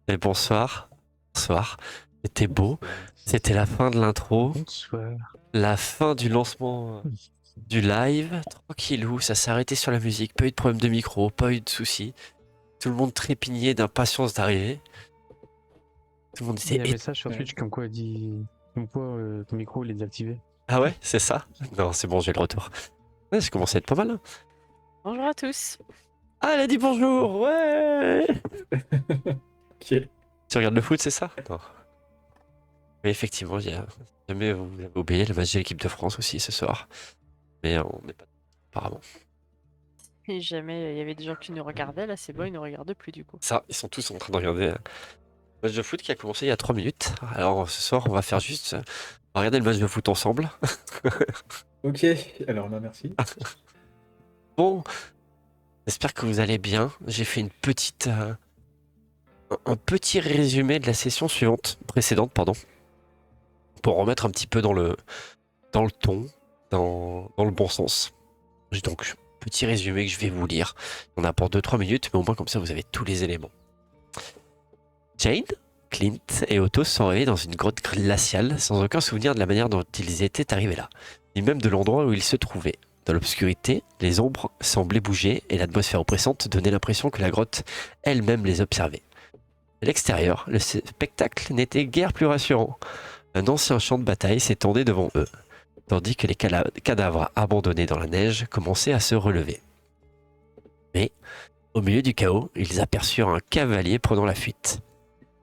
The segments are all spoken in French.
Et bonsoir. Bonsoir. C'était beau. Bonsoir. C'était la fin de l'intro. Bonsoir. La fin du lancement du live. Tranquillou, ça s'est arrêté sur la musique. Pas eu de problème de micro, pas eu de soucis. Tout le monde trépignait d'impatience d'arriver. Tout le monde Il y était a un message sur Ouais. Twitch comme quoi ton micro il est désactivé. Ah ouais, c'est ça? Non, c'est bon, j'ai le retour. Ouais, ça commence à être pas mal. Hein. Bonjour à tous. Ah, elle a dit bonjour. Ouais. Ok. Tu regardes le foot, c'est ça? Non. Mais effectivement, il y a... jamais vous avez oublié le match de l'équipe de France aussi ce soir. Mais on n'est pas apparemment. Si jamais il y avait des gens qui nous regardaient, là c'est bon, ils ne nous regardent plus du coup. Ça, ils sont tous en train de regarder le match de foot qui a commencé il y a 3 minutes. Alors ce soir, on va faire juste. On va regarder le match de foot ensemble. Ok, alors là, merci. Bon, j'espère que vous allez bien. J'ai fait une petite. Un petit résumé de la session précédente, pardon. Pour remettre un petit peu dans le ton, dans le bon sens. J'ai donc petit résumé que je vais vous lire. On a pour 2-3 minutes, mais au moins comme ça vous avez tous les éléments. Jane, Clint et Otto se sont réveillés dans une grotte glaciale sans aucun souvenir de la manière dont ils étaient arrivés là, ni même de l'endroit où ils se trouvaient. Dans l'obscurité, les ombres semblaient bouger et l'atmosphère oppressante donnait l'impression que la grotte elle-même les observait. À l'extérieur, le spectacle n'était guère plus rassurant. Un ancien champ de bataille s'étendait devant eux, tandis que les cadavres abandonnés dans la neige commençaient à se relever. Mais, au milieu du chaos, ils aperçurent un cavalier prenant la fuite.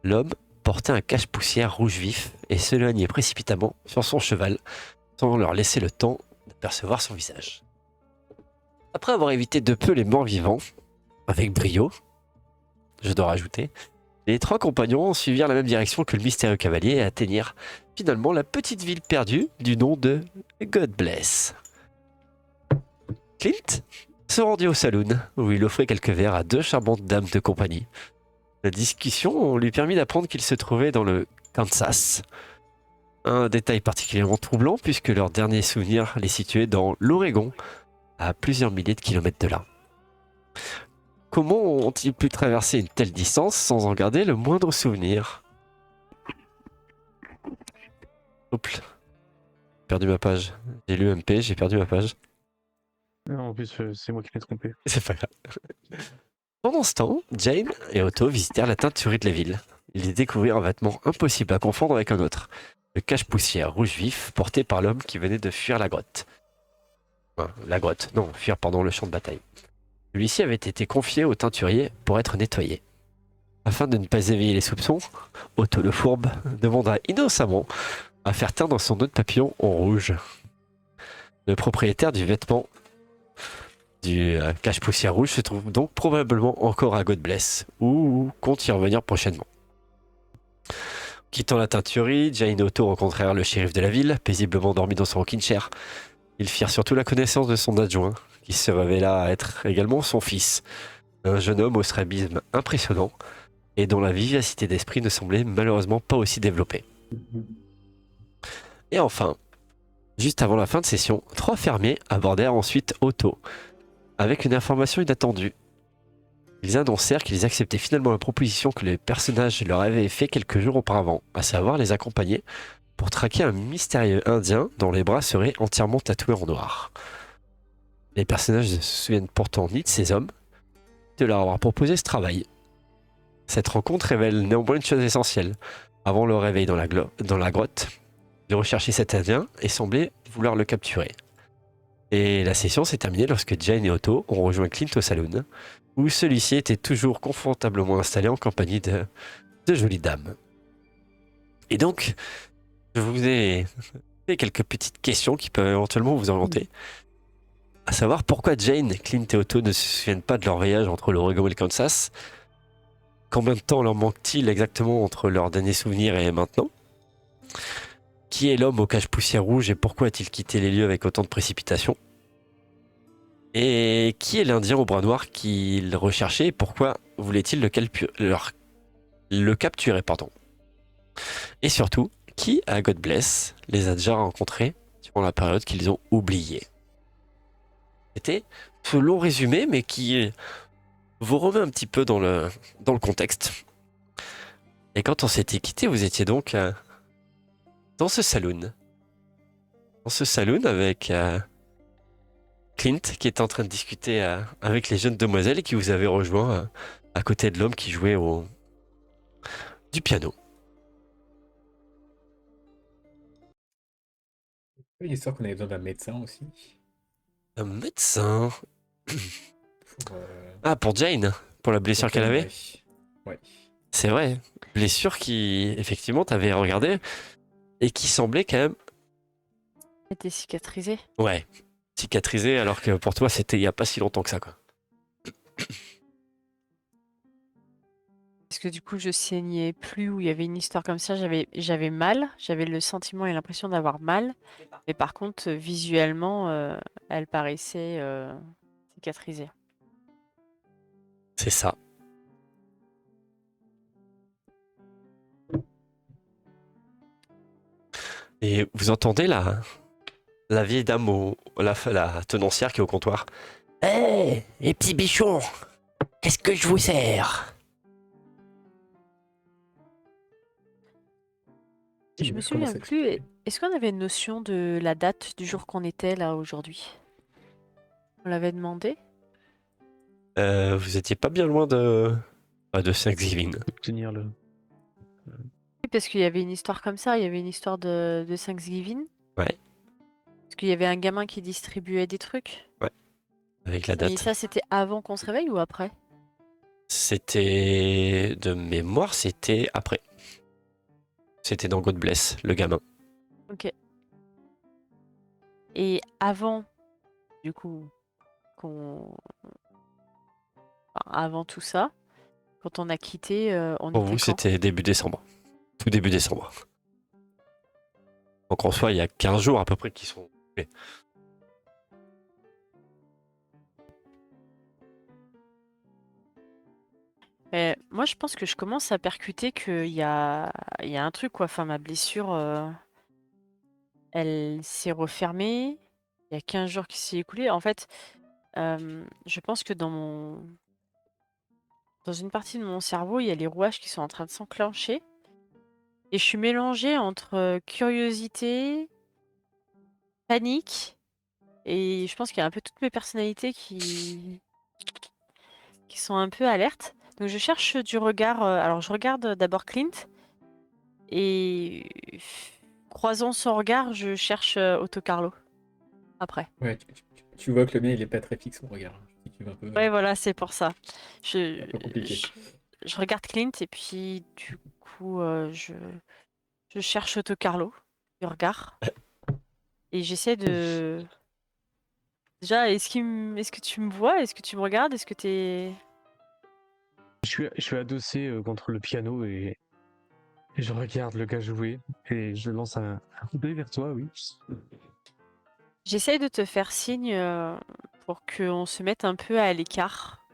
L'homme portait un cache-poussière rouge vif et s'éloignait précipitamment sur son cheval, sans leur laisser le temps d'apercevoir son visage. Après avoir évité de peu les morts vivants, avec brio, je dois rajouter, les 3 compagnons suivirent la même direction que le mystérieux cavalier et atteignirent finalement la petite ville perdue du nom de God Bless. Clint se rendit au saloon, où il offrait quelques verres à 2 charmantes dames de compagnie. La discussion lui permit d'apprendre qu'il se trouvait dans le Kansas. Un détail particulièrement troublant puisque leur dernier souvenir les situait dans l'Oregon, à plusieurs milliers de kilomètres de là. Comment ont-ils pu traverser une telle distance sans en garder le moindre souvenir? Oups, j'ai perdu ma page. J'ai lu MP, j'ai perdu ma page. Non, en plus, c'est moi qui l'ai trompé. C'est pas grave. Pendant ce temps, Jane et Otto visitèrent la teinturerie de la ville. Ils y découvrirent un vêtement impossible à confondre avec un autre. Le cache-poussière rouge vif porté par l'homme qui venait de fuir la grotte. Enfin, fuir pardon, le champ de bataille. Celui-ci avait été confié au teinturier pour être nettoyé. Afin de ne pas éveiller les soupçons, Otto le Fourbe demanda innocemment à faire teindre son nœud de papillon en rouge. Le propriétaire du vêtement du cache-poussière rouge se trouve donc probablement encore à God Bless, ou compte y revenir prochainement. Quittant la teinturerie, Jane et Otto rencontrèrent le shérif de la ville, paisiblement dormi dans son rocking chair. Ils firent surtout la connaissance de son adjoint, qui se révéla être également son fils, un jeune homme au strabisme impressionnant, et dont la vivacité d'esprit ne semblait malheureusement pas aussi développée. Et enfin, juste avant la fin de session, 3 fermiers abordèrent ensuite Otto, avec une information inattendue. Ils annoncèrent qu'ils acceptaient finalement la proposition que les personnages leur avaient fait quelques jours auparavant, à savoir les accompagner pour traquer un mystérieux indien dont les bras seraient entièrement tatoués en noir. Les personnages ne se souviennent pourtant ni de ces hommes, ni de leur avoir proposé ce travail. Cette rencontre révèle néanmoins une chose essentielle. Avant le réveil dans la grotte, ils recherchaient cet indien et semblaient vouloir le capturer. Et la session s'est terminée lorsque Jane et Otto ont rejoint Clint au saloon, où celui-ci était toujours confortablement installé en compagnie de jolies dames. Et donc, je vous ai fait quelques petites questions qui peuvent éventuellement vous orienter. À savoir pourquoi Jane, Clint et Otto ne se souviennent pas de leur voyage entre l'Oregon et le Kansas. Combien de temps leur manque-t-il exactement entre leurs derniers souvenirs et maintenant? Qui est l'homme au cache-poussière rouge et pourquoi a-t-il quitté les lieux avec autant de précipitation? Et qui est l'Indien au bras noir qu'il recherchait et pourquoi voulait-il le capturer, pardon. Et surtout, qui, à God Bless, les a déjà rencontrés durant la période qu'ils ont oubliée? C'était ce long résumé, mais qui vous remet un petit peu dans le contexte. Et quand on s'était quitté, vous étiez donc dans ce saloon. Dans ce saloon avec Clint qui était en train de discuter avec les jeunes demoiselles et qui vous avait rejoint à côté de l'homme qui jouait du piano. L'histoire qu'on avait besoin d'un médecin aussi. Un médecin. Pour, Ah, pour Jane, pour la blessure qu'elle avait. ouais. Ouais. C'est vrai, blessure qui, effectivement, t'avais regardé et qui semblait quand même, Était cicatrisé. ouais, cicatrisée, alors que pour toi, c'était il y a pas si longtemps que ça, quoi. Parce que du coup, je saignais plus, où il y avait une histoire comme ça, j'avais mal, j'avais le sentiment et l'impression d'avoir mal. Mais par contre, visuellement, elle paraissait cicatrisée. C'est ça. Et vous entendez la vieille dame, la tenancière qui est au comptoir. Hé, les petits bichons, qu'est-ce que je vous sers? Je me souviens plus, est-ce qu'on avait une notion de la date du jour qu'on était là aujourd'hui? On l'avait demandé? Vous étiez pas bien loin de Thanksgiving. Tenir le. Oui, parce qu'il y avait une histoire comme ça, il y avait une histoire de Thanksgiving. Ouais. Parce qu'il y avait un gamin qui distribuait des trucs. Avec la Mais date. ça, c'était avant qu'on se réveille ou après? C'était de mémoire, c'était après. C'était dans God Bless, le gamin. Ok. Et avant, du coup, avant tout ça, quand on a quitté, on Pour était vous, quand? c'était début décembre. Tout début décembre. Donc en soi, il y a 15 jours à peu près qui sont. Moi, je pense que je commence à percuter qu'il y a un truc, quoi. Enfin, ma blessure, elle s'est refermée. Il y a 15 jours qui s'est écoulé. En fait, je pense que dans une partie de mon cerveau, il y a les rouages qui sont en train de s'enclencher. Et je suis mélangée entre curiosité, panique, et je pense qu'il y a un peu toutes mes personnalités qui sont un peu alertes. Donc je cherche du regard. Alors je regarde d'abord Clint, et croisant son regard, je cherche Otto Carlo. Après. Ouais, tu vois que le mien, il est pas très fixe, mon regard. Tu vas un peu, Ouais, voilà, c'est pour ça. Je, un peu compliqué. je regarde Clint, et puis du coup, je cherche Otto Carlo du regard. Et j'essaie de... Déjà, est-ce que tu me vois? Est-ce que tu me regardes? Est-ce que t'es... Je suis adossé contre le piano et je regarde le gars jouer et je lance un coup d'œil vers toi, oui. J'essaie de te faire signe pour qu'on se mette un peu à l'écart.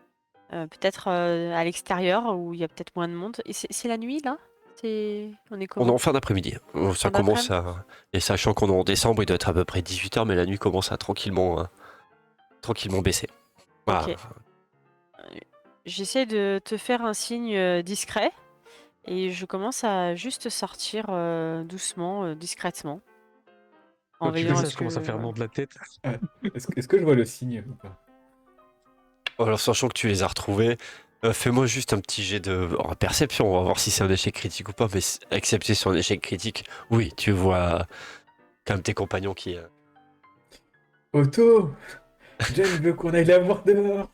Peut-être à l'extérieur où il y a peut-être moins de monde. Et c'est la nuit là? On est On est comment? en fin d'après-midi. Ça Fin commence d'après-midi? Et sachant qu'on est en décembre, il doit être à peu près 18h, mais la nuit commence à tranquillement baisser. Voilà. Ok. J'essaie de te faire un signe discret et je commence à juste sortir doucement, discrètement. En Quand tu fais veillant à ça, ce je commence à faire que... non de la tête. Ah, est-ce que je vois le signe ou pas? Alors, sachant que tu les as retrouvés, fais-moi juste un petit jet de perception. On va voir si c'est un échec critique ou pas. Mais excepté sur un échec critique, oui, tu vois quand même tes compagnons qui. Otto! Jane veut qu'on aille la voir dehors!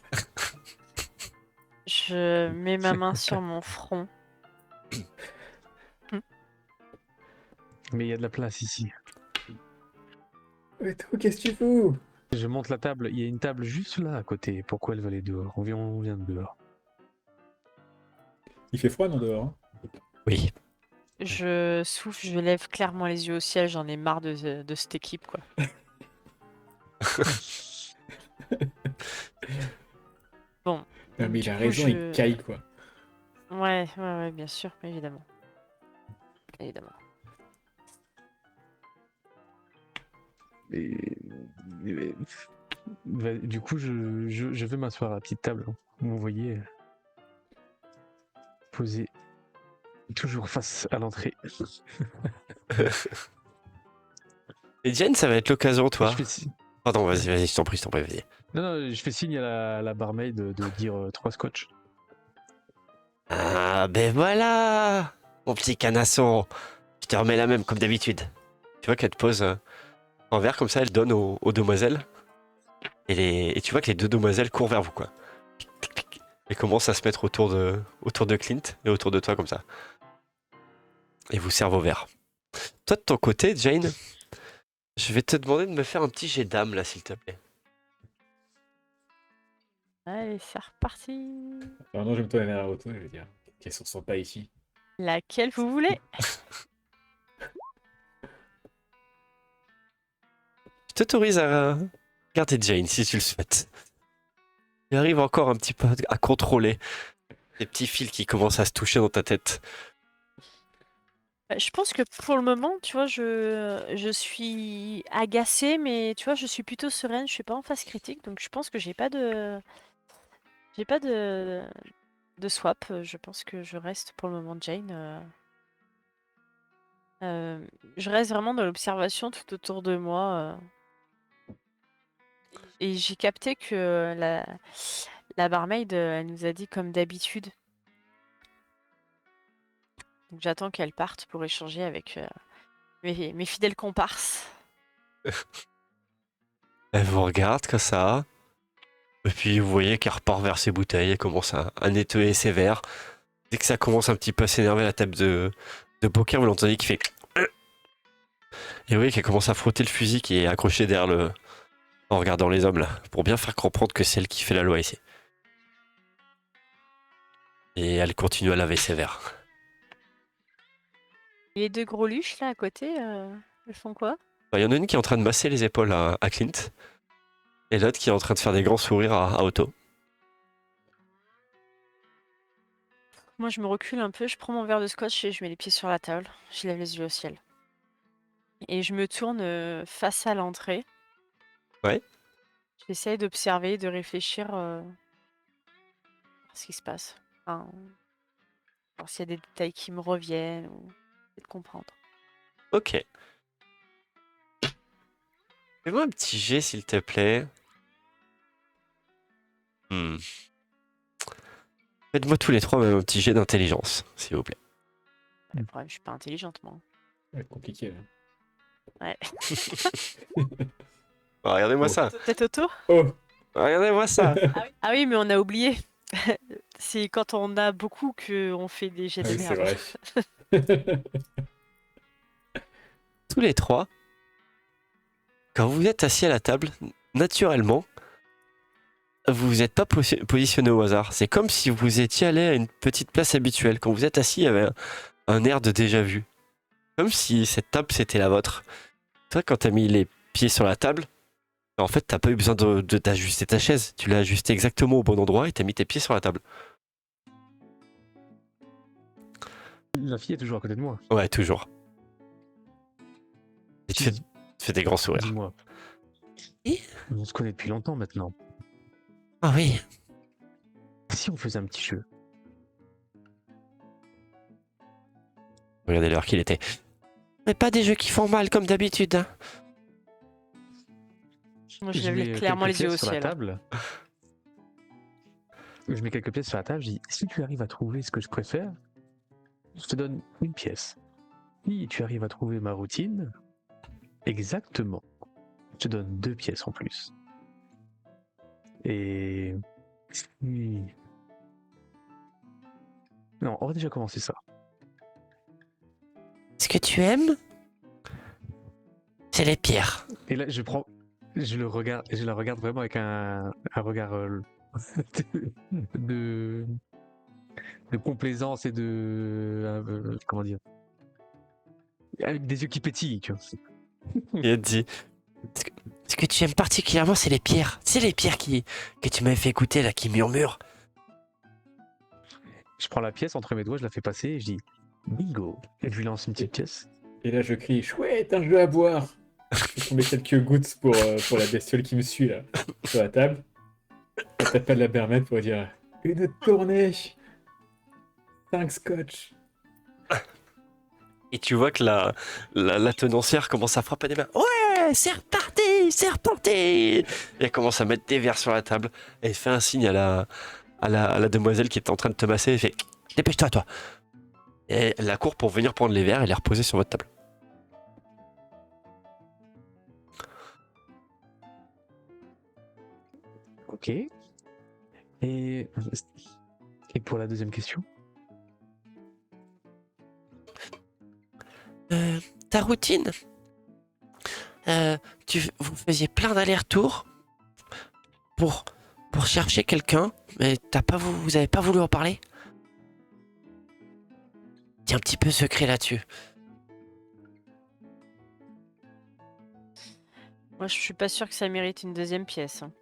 Je mets ma main sur mon front. Mais il y a de la place ici. Otto, qu'est-ce que tu fous? Je monte la table, il y a une table juste là à côté. Pourquoi elle va aller dehors? On vient de dehors. Il fait froid, non, dehors? Hein. Oui. Je souffle, je lève clairement les yeux au ciel, j'en ai marre de cette équipe, quoi. Bon, Non, mais du il a coup, raison, il caille, quoi. Ouais, bien sûr, évidemment. Évidemment. Du coup, je vais m'asseoir à la petite table. Vous voyez, posé Toujours face à l'entrée. Et Jane, ça va être l'occasion, toi. Je fais si- Pardon, vas-y, je t'en prie, vas-y. Non, je fais signe à la barmaid de dire 3 scotch. Ah, ben voilà, mon petit canasson. Je te remets la même, comme d'habitude. Tu vois qu'elle te pose un verre comme ça, elle donne aux demoiselles. Et tu vois que les deux demoiselles courent vers vous, quoi. Et commencent à se mettre autour de Clint et autour de toi, comme ça. Et vous servent vos verres. Toi, de ton côté, Jane, je vais te demander de me faire un petit jet d'âme, là, s'il te plaît. Allez, c'est reparti. Alors non, je vais me tourner vers la auto et je vais dire qu'elles ne sont pas ici. Laquelle vous voulez? Je t'autorise à garder Jane, si tu le souhaites. Il arrive encore un petit peu à contrôler les petits fils qui commencent à se toucher dans ta tête. Je pense que pour le moment, tu vois, je suis agacée, mais tu vois, je suis plutôt sereine. Je suis pas en phase critique, donc je pense que j'ai pas de swap. Je pense que je reste pour le moment Jane. Je reste vraiment dans l'observation tout autour de moi. Et j'ai capté que la barmaid, elle nous a dit comme d'habitude. Donc j'attends qu'elle parte pour échanger avec mes fidèles comparses. Elle vous regarde comme ça. Et puis vous voyez qu'elle repart vers ses bouteilles et commence à nettoyer ses verres. Dès que ça commence un petit peu à s'énerver à la table de poker, vous l'entendez qui fait... Et vous voyez qu'elle commence à frotter le fusil qui est accroché derrière en regardant les hommes là, pour bien faire comprendre que c'est elle qui fait la loi ici. Et elle continue à laver ses verres. Et les deux gros luches là à côté, elles font quoi? Il y en a une qui est en train de masser les épaules à Clint. Et l'autre qui est en train de faire des grands sourires à Otto. Moi je me recule un peu, je prends mon verre de scotch et je mets les pieds sur la table. Je lève les yeux au ciel. Et je me tourne face à l'entrée. Ouais. J'essaye d'observer, de réfléchir à ce qui se passe. Enfin, voir s'il y a des détails qui me reviennent ou de comprendre. Ok. Fais-moi un petit jet, s'il te plaît. Faites-moi tous les trois même un petit jet d'intelligence, s'il vous plaît. Le problème, je suis pas intelligente, moi. Ça va être compliqué. Là. Ouais. Oh, regardez-moi Oh. ça. Peut-être Otto? Oh Regardez-moi ça. Ah oui, mais on a oublié. C'est quand on a beaucoup qu'on fait des jets de Oui, c'est merde. vrai. Tous les trois, quand vous êtes assis à la table, naturellement, vous vous êtes pas positionné au hasard. C'est comme si vous étiez allé à une petite place habituelle. Quand vous êtes assis, il y avait un air de déjà vu. Comme si cette table, c'était la vôtre. Toi, quand t'as mis les pieds sur la table, en fait, t'as pas eu besoin de t'ajuster ta chaise. Tu l'as ajustée exactement au bon endroit et t'as mis tes pieds sur la table. La fille est toujours à côté de moi. Ouais, toujours. Et tu fais des grands sourires. Dis-moi. Et On se connaît depuis longtemps maintenant. Ah oui. Si on faisait un petit jeu. Regardez l'heure qu'il était. Mais pas des jeux qui font mal comme d'habitude. Hein. Moi, je lève clairement les yeux au sur la ciel. table. Je mets quelques pièces sur la table. Je dis, si tu arrives à trouver ce que je préfère, je te donne une pièce. Si tu arrives à trouver ma routine, exactement, je te donne 2 pièces en plus. Et... si- Non, on va déjà commencer ça. Ce que tu aimes, c'est les pierres. Et là, je la regarde vraiment avec un regard de complaisance et de comment dire, avec des yeux qui pétillent. Tu vois. Et elle te dit ce que tu aimes particulièrement, c'est les pierres. C'est les pierres que tu m'avais fait écouter, là, qui murmurent. Je prends la pièce entre mes doigts, je la fais passer et je dis bingo. Et je lui lance une petite pièce. Et là, je crie chouette, un jeu à boire. Je mets quelques gouttes pour la bestiole qui me suit là, sur la table. Je t'appelle la bermette pour dire une tournée. 5 scotch. Et tu vois que la tenancière commence à frapper des mains. Ouais, c'est reparti, c'est reparti. Et elle commence à mettre des verres sur la table. Et elle fait un signe à la demoiselle qui est en train de te masser. Elle fait dépêche-toi, toi. Et elle la court pour venir prendre les verres et les reposer sur votre table. Ok. Et pour la deuxième question? Ta routine, vous faisiez plein d'allers-retours pour, pour chercher quelqu'un, mais vous avez pas voulu en parler? T'es un petit peu secret là-dessus. Moi, je suis pas sûre que ça mérite une deuxième pièce, hein.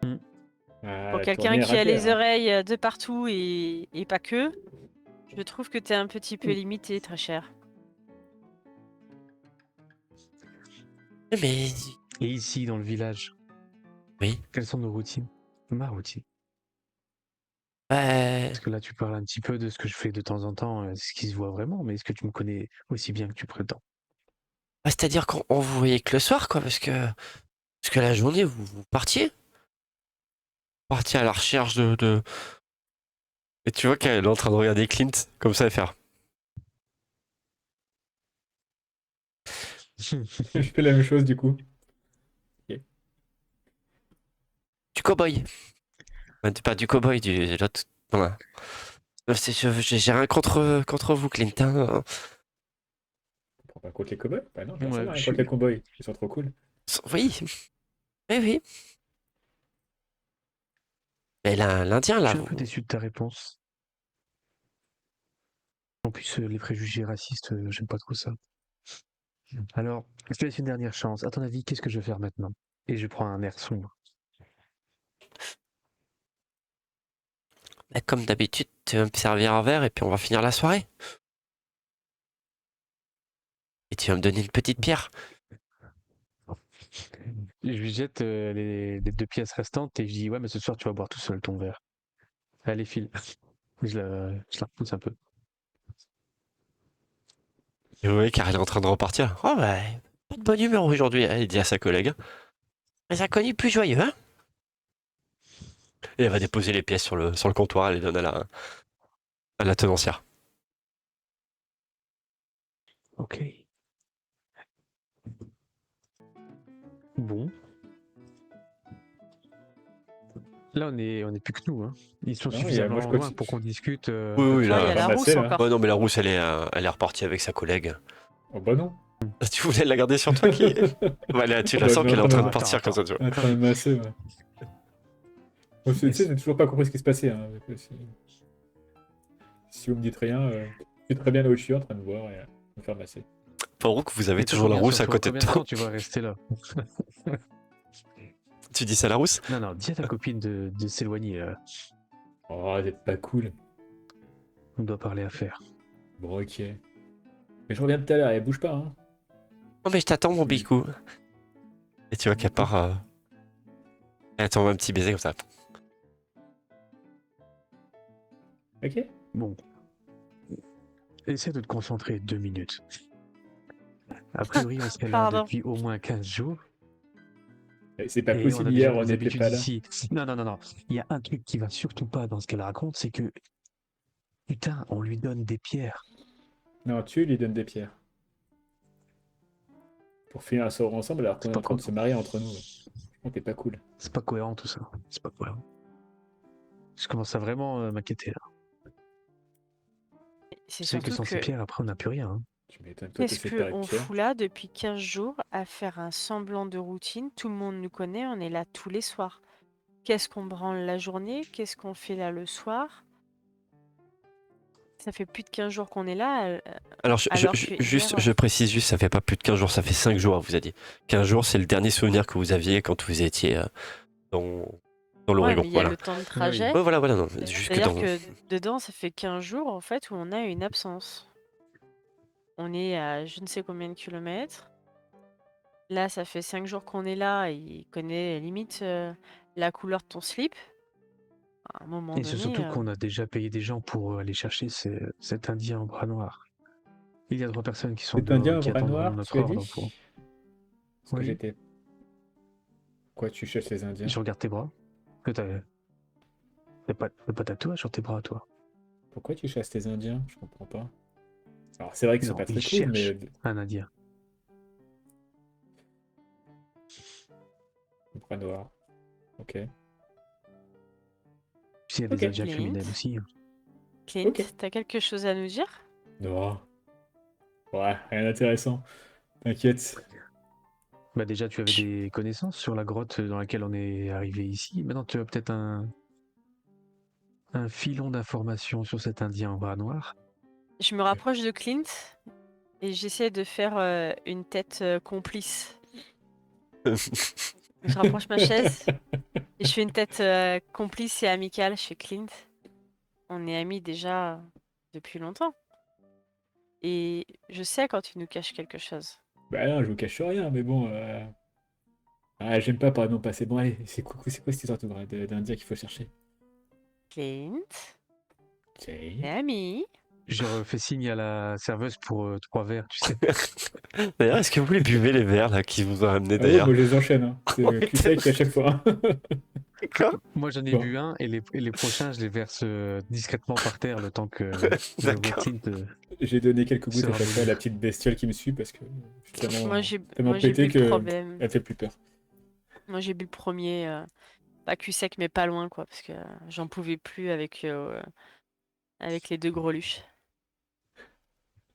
Pour Ah, quelqu'un tournée qui a les rapide, hein. oreilles de partout et pas que, je trouve que t'es un petit peu limité, très cher. Mais Et ici, dans le village, oui, quelles sont nos routines? Ma routine. bah, Parce que là, tu parles un petit peu de ce que je fais de temps en temps, ce qui se voit vraiment, mais est-ce que tu me connais aussi bien que tu prétends? c'est-à-dire qu'on vous voyait que le soir, quoi, parce que la journée vous partiez. Partiez à la recherche de... Et tu vois qu'elle est en train de regarder Clint comme ça et faire. Je fais la même chose du coup. Ok. Du cow-boy. Pas du cow-boy, de l'autre. Voilà. J'ai rien contre vous, Clint, hein. On prend pas contre les cowboys? Bah non, personne Ouais, n'a je rien contre les suis. cowboys. Ils sont trop cool. Oui, oui, oui. Mais l'Indien, Je là, suis un vous... peu déçu de ta réponse. En plus, les préjugés racistes, j'aime pas trop ça. Alors, je te laisse une dernière chance. À ton avis, qu'est-ce que je vais faire maintenant? Et je prends un air sombre. bah, comme d'habitude, tu vas me servir un verre et puis on va finir la soirée. Et tu vas me donner une petite pierre. Je lui jette les 2 pièces restantes et je dis ouais, mais ce soir tu vas boire tout seul ton verre. Allez, file. Je la repousse un peu. Et vous voyez car elle est en train de repartir. Oh, bah, pas de bonne humeur aujourd'hui, elle dit à sa collègue. Les inconnus plus joyeux, hein? Et elle va déposer les pièces sur le comptoir, elle les donne à la tenancière. Ok. Bon. Là, on est plus que nous, hein. Ils sont Non, moi je suffisamment loin continue. pour qu'on discute. Oui, oui, Ah, il y là. a la Ramasser rousse là. encore. Ouais, non, mais la rousse, elle est repartie avec sa collègue. Oh bah non. Tu voulais la garder sur toi qui... Bah, là, tu Oh la bah je sens suis qu'elle est en train de Attends, partir comme ça, tu vois. en train de masser, ouais. Moi, tu sais, j'ai toujours pas compris ce qui se passait, hein. Si vous me dites rien, je suis très bien là où je suis en train de voir et me faire masser. Farouk, vous avez Mais toi, toujours la reviens rousse sur à toi. côté de Combien de temps toi. tu vas rester là? Tu dis ça à la rousse? Non, non, dis à ta copine de s'éloigner. Oh, c'est pas cool. On doit parler à faire. Bon, ok. Mais je reviens tout à l'heure, elle bouge pas, hein. Oh, mais je t'attends, mon Mm. bicou. Et tu vois qu'elle part... Elle t'envoie un petit baiser comme ça. Ok. Bon. Essaie de te concentrer 2 minutes. A priori, on serait là Pardon. depuis au moins 15 jours. C'est pas Et on possible, a hier déjà on des n'était habitudes pas là. ici. Non, non, non, non. Il y a un truc qui va surtout pas dans ce qu'elle raconte, c'est que, putain, on lui donne des pierres. Non, tu lui donnes des pierres. Pour finir la soirée ensemble alors qu'on C'est est pas en train de quoi. se marier entre nous. Franchement, t'es pas cool. C'est pas cohérent tout ça. C'est pas cohérent. Je commence à vraiment m'inquiéter là. C'est Tu sais que surtout sans ces que pierres, après, on n'a plus rien. Hein. Tu m'étonnes, toi t'es qu'est-ce séparé de qu'on Pierre. fout là depuis 15 jours à faire un semblant de routine? Tout le monde nous connaît, on est là tous les soirs. Qu'est-ce qu'on branle la journée? Qu'est-ce qu'on fait là le soir? Ça fait plus de 15 jours qu'on est là, Alors, alors que hier... je précise juste, ça fait pas plus de 15 jours, ça fait 5 jours, vous a dit. 15 jours, c'est le dernier souvenir que vous aviez quand vous étiez dans, dans Ouais, l'Oregon. mais il y a Voilà. le temps de Oui. trajet. Ouais, voilà, non. Juste que C'est-à-dire dans... que dedans, ça fait 15 jours en fait où on a une absence. On est à je ne sais combien de kilomètres. Là, ça fait 5 jours qu'on est là et il connaît limite la couleur de ton slip. À un moment Et c'est donné, surtout qu'on a déjà payé des gens pour aller chercher cet Indien en bras noir. Il y a 3 personnes qui sont Cet indien dehors au qui bras attendront noir, notre tu as ordre dit? pour. Parce que Oui, j'étais. Quoi, tu cherches les Indiens? je regarde tes bras. Que t'as pas de tatouage sur tes bras, toi. Pourquoi tu chasses les Indiens? Je comprends pas. Alors, c'est vrai qu'ils sont Non, pas il très cool, cherche mais. un Indien. Bras noir. Ok. Puis il y a Ok. des Indiens Clint, criminels aussi. Clint, Ok. t'as quelque chose à nous dire? Non. Ouais, rien d'intéressant. T'inquiète. Bah déjà, tu avais des connaissances sur la grotte dans laquelle on est arrivé ici. Maintenant, tu as peut-être un filon d'informations sur cet Indien en bras noir. Je me rapproche de Clint et j'essaie de faire une tête complice. Je rapproche ma chaise et je fais une tête complice et amicale chez Clint. On est amis déjà depuis longtemps. Et je sais quand tu nous caches quelque chose. Bah non, je vous cache rien, mais bon. Ah, j'aime pas par non passer. Bon, allez, c'est quoi cette histoire d'Indien qu'il faut chercher? Clint, Ok. t'es ami. Je refais signe à la serveuse pour 3 verres, tu sais. D'ailleurs, est-ce que vous les buvez les verres là qui vous ont ramené Ah ouais, d'ailleurs? moi je les enchaîne, hein. C'est Ouais, cul sec à chaque fois. Quoi? Moi, j'en ai Bon, bu un et les prochains, je les verse discrètement par terre le temps que le beau D'accord. Clint j'ai donné quelques se gouttes à chaque fois à ramollit. la petite bestiole qui me suit parce que je suis tellement Moi j'ai bu pété le que problème. elle fait plus peur. Moi j'ai bu le premier, pas cul sec mais pas loin quoi, parce que j'en pouvais plus avec les deux greluches.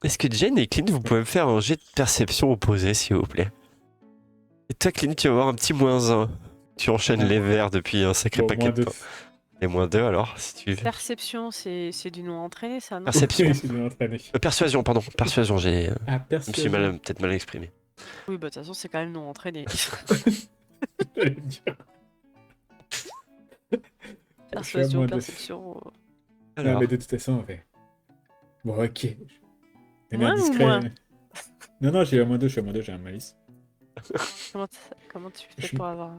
Est-ce que Jane et Clint, vous pouvez me faire un jet de perception opposé, s'il vous plaît? Et toi, Clint, tu vas avoir un petit -1. Tu enchaînes Ah. les verres depuis un sacré Bon, paquet moins de deux. temps. Et -2 alors, si tu veux. Perception, c'est du nom entraîné ça, non? Perception. Oui, c'est bien entraîné. Persuasion, pardon. Persuasion, Ah, je me suis persuasion. peut-être mal exprimé. Oui, bah de toute façon c'est quand même non entraîné. J'allais dire. Je suis à Persuasion, moins deux. perception. Non, Alors, mais de toute façon, ouais. Bon, ok. T'es bien Moins ou discret. moins? Non, non, j'ai à moins deux, je suis à moins deux, j'ai un malice. Comment tu fais Je- pour avoir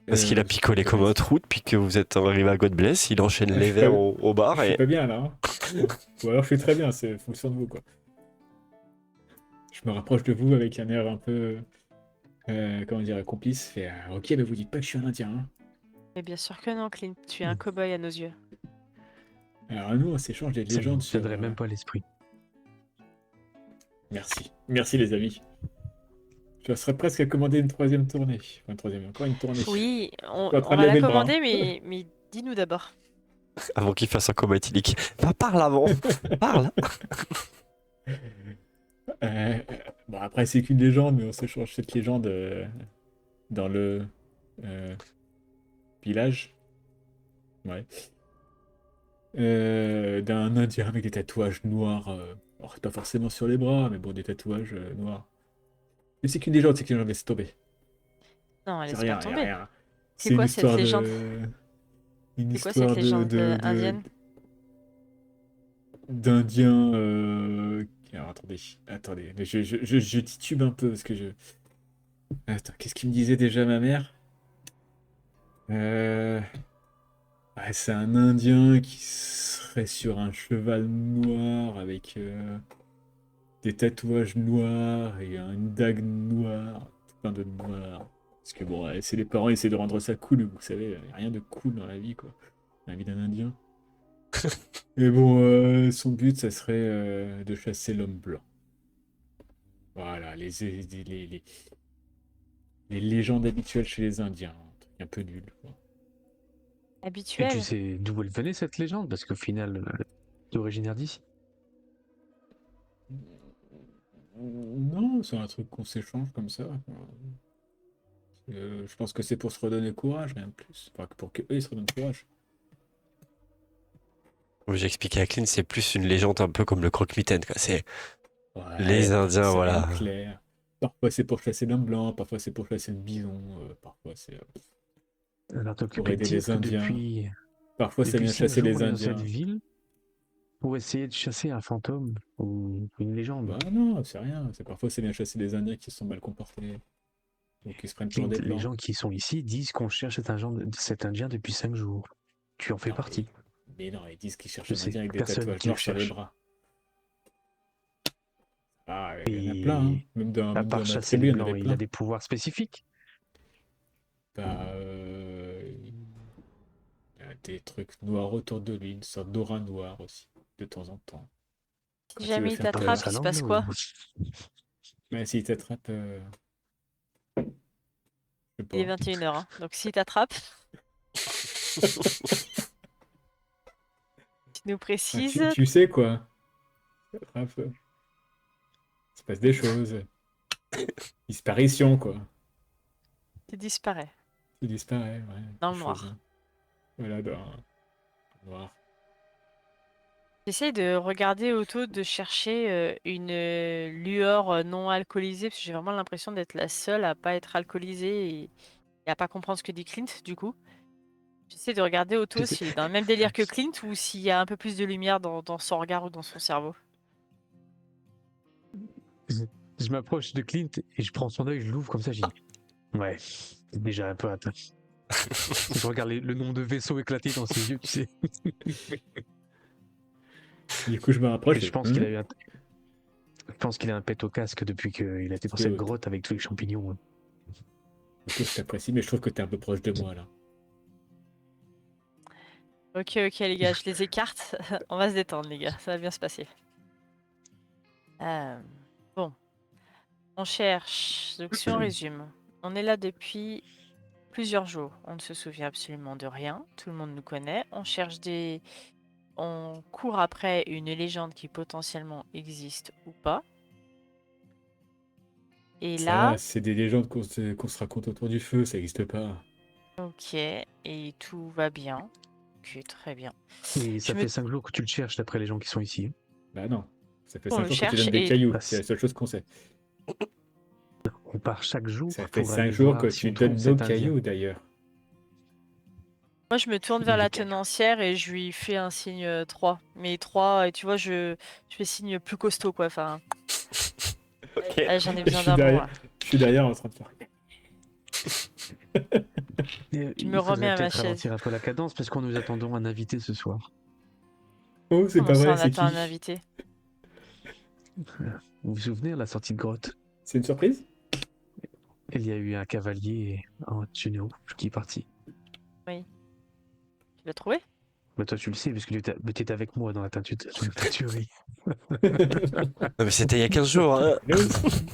parce qu'il a picolé comme un trou depuis que vous êtes arrivé à God Bless, il enchaîne Ah, je les suis verres pas- au bar Je suis et. pas bien là. Hein. Ou alors je suis très bien, c'est fonction de vous quoi. Je me rapproche de vous avec un air un peu, comment dire, complice. Fait, ok, mais vous dites pas que je suis un Indien. Hein. Mais bien sûr que non, Clint, tu es un cow-boy à nos yeux. Alors nous, on s'échange des Ça ne légendes me sur. tiendrait même pas à l'esprit. Merci, merci les amis. Je serais presque à commander une troisième tournée. Enfin, encore une tournée. Oui, Je suis en train on de va la lever le bras. commander, mais dis-nous d'abord. Avant qu'il fasse un combat éthylique. Va, parle avant. Parle. Bon, après, c'est qu'une légende, mais on s'échange cette légende dans le village. Ouais. D'un Indien avec des tatouages noirs. Alors, c'est pas forcément sur les bras, mais bon, des tatouages noirs. Mais c'est qu'une légende, laisse tomber. Non, C'est laisse rien, pas y a tomber. rien. C'est C'est une quoi cette histoire légende? de. Une C'est quoi cette histoire légende indienne? d'Indiens. Alors, attendez. Je titube un peu parce que je. Attends, qu'est-ce qu'il me disait déjà ma mère? Ouais, c'est un Indien qui serait sur un cheval noir avec des tatouages noirs et une dague noire, tout plein de noir. Parce que bon, ouais, c'est les parents essaient de rendre ça cool, vous savez, y a rien de cool dans la vie, quoi. Dans la vie d'un Indien. Et bon, son but, ça serait de chasser l'homme blanc. Voilà, les légendes habituelles chez les Indiens. Un truc un peu nul, quoi. Et tu Habituel. sais d'où elle venait cette légende? Parce qu'au final, t'es originaire d'ici. Non, c'est un truc qu'on s'échange comme ça. Je pense que c'est pour se redonner courage, rien de plus. Enfin, pour qu'eux, ils se redonnent courage. Comme j'ai expliqué à Clint, c'est plus une légende un peu comme le croque-mitaine, quoi. C'est Ouais, les Indiens, c'est rien voilà. de clair. Parfois, c'est pour chasser l'homme blanc, parfois, c'est pour chasser le bison, parfois, c'est Alors t'es pour occupé de aider les dire que Indiens. Parfois, ça depuis vient 5 chasser jours, les on est dans cette Indiens. ville pour essayer de chasser un fantôme ou une légende. Bah non, c'est rien. Parfois, ça vient chasser les Indiens qui se sont mal comportés. Ou qui se prennent pour Clint, des les blancs. gens qui sont ici disent qu'on cherche cet Indien depuis 5 jours. Tu en fais Non, partie. mais non, ils disent qu'ils cherchent Je un sais Indien avec des personne tatouages qui le noirs sur les cherche. bras. Ah, il y en a plein, hein. Et à Même part dans ma chasser tribu, les il y en avait blancs, il a plein. des pouvoirs spécifiques. Bah, il y a des trucs noirs autour de lui, une sorte d'aura noire aussi, de temps en temps. Si Quand il veut jamais il faire Comme peur. t'attrape, il ça, se non, passe non. quoi? Mais s'il t'attrape, je sais Il est pas. 21h, hein. Donc s'il t'attrape, tu nous Ah, précises, tu sais quoi. T'attrape, il se passe des choses. Disparition, quoi. tu disparais Tu disparais, ouais. dans Des le choses. noir. Voilà, dans le noir. J'essaye de regarder autour, de chercher une lueur non alcoolisée, parce que j'ai vraiment l'impression d'être la seule à pas être alcoolisée et à pas comprendre ce que dit Clint, du coup. J'essaie de regarder autour s'il est dans le même délire que Clint ou s'il y a un peu plus de lumière dans son regard ou dans son cerveau. Je m'approche de Clint et je prends son œil, je l'ouvre comme ça, j'ai dit ouais, c'est déjà un peu atteint. Je regarde le nombre de vaisseaux éclatés dans ses yeux, tu sais. Du coup, je me rapproche Et je et pense qu'il a eu un. Je pense qu'il a un pet au casque depuis qu'il a été dans cette Écoute. grotte avec tous les champignons. Écoute, je t'apprécie, mais je trouve que t'es un peu proche de moi, là. Ok, les gars, je les écarte. On va se détendre, les gars, ça va bien se passer. Bon, on cherche. Donc si on résume, on est là depuis plusieurs jours. On ne se souvient absolument de rien. Tout le monde nous connaît. On cherche des... On court après une légende qui potentiellement existe ou pas. Et là, Ça, c'est des légendes qu'on se raconte autour du feu, ça n'existe pas. ok, et tout va bien. Ok, très bien. Et ça Je me... fait 5 jours que tu le cherches d'après les gens qui sont ici. Bah non. Ça fait On 5 le jours que tu cherche donnes des et cailloux, Bah, c'est la seule chose qu'on sait. on part chaque jour Ça fait pour 5 aller jours que voir si tu on trouve donnes nos cet Indien. cailloux, d'ailleurs. moi je me tourne vers la tenancière et je lui fais un signe 3. Mais 3, et tu vois, je fais signe plus costaud quoi. Enfin, Ok. j'en ai Je besoin suis d'un bon derrière, là. je suis derrière en train de faire. Je me Il remets faudrait à ma peut-être chaise. ralentir un peu la cadence parce qu'on nous attendons un invité ce soir. Oh, c'est Comment pas ça, vrai, on c'est attend un qui? invité? Vous vous souvenez, à la sortie de grotte, C'est une surprise? il y a eu un cavalier en tenue rouge qui est parti. Oui. Tu l'as trouvé? Bah toi tu le sais parce que tu étais avec moi dans la teinturerie. Non, mais c'était il y a 15 jours, hein. Là aussi.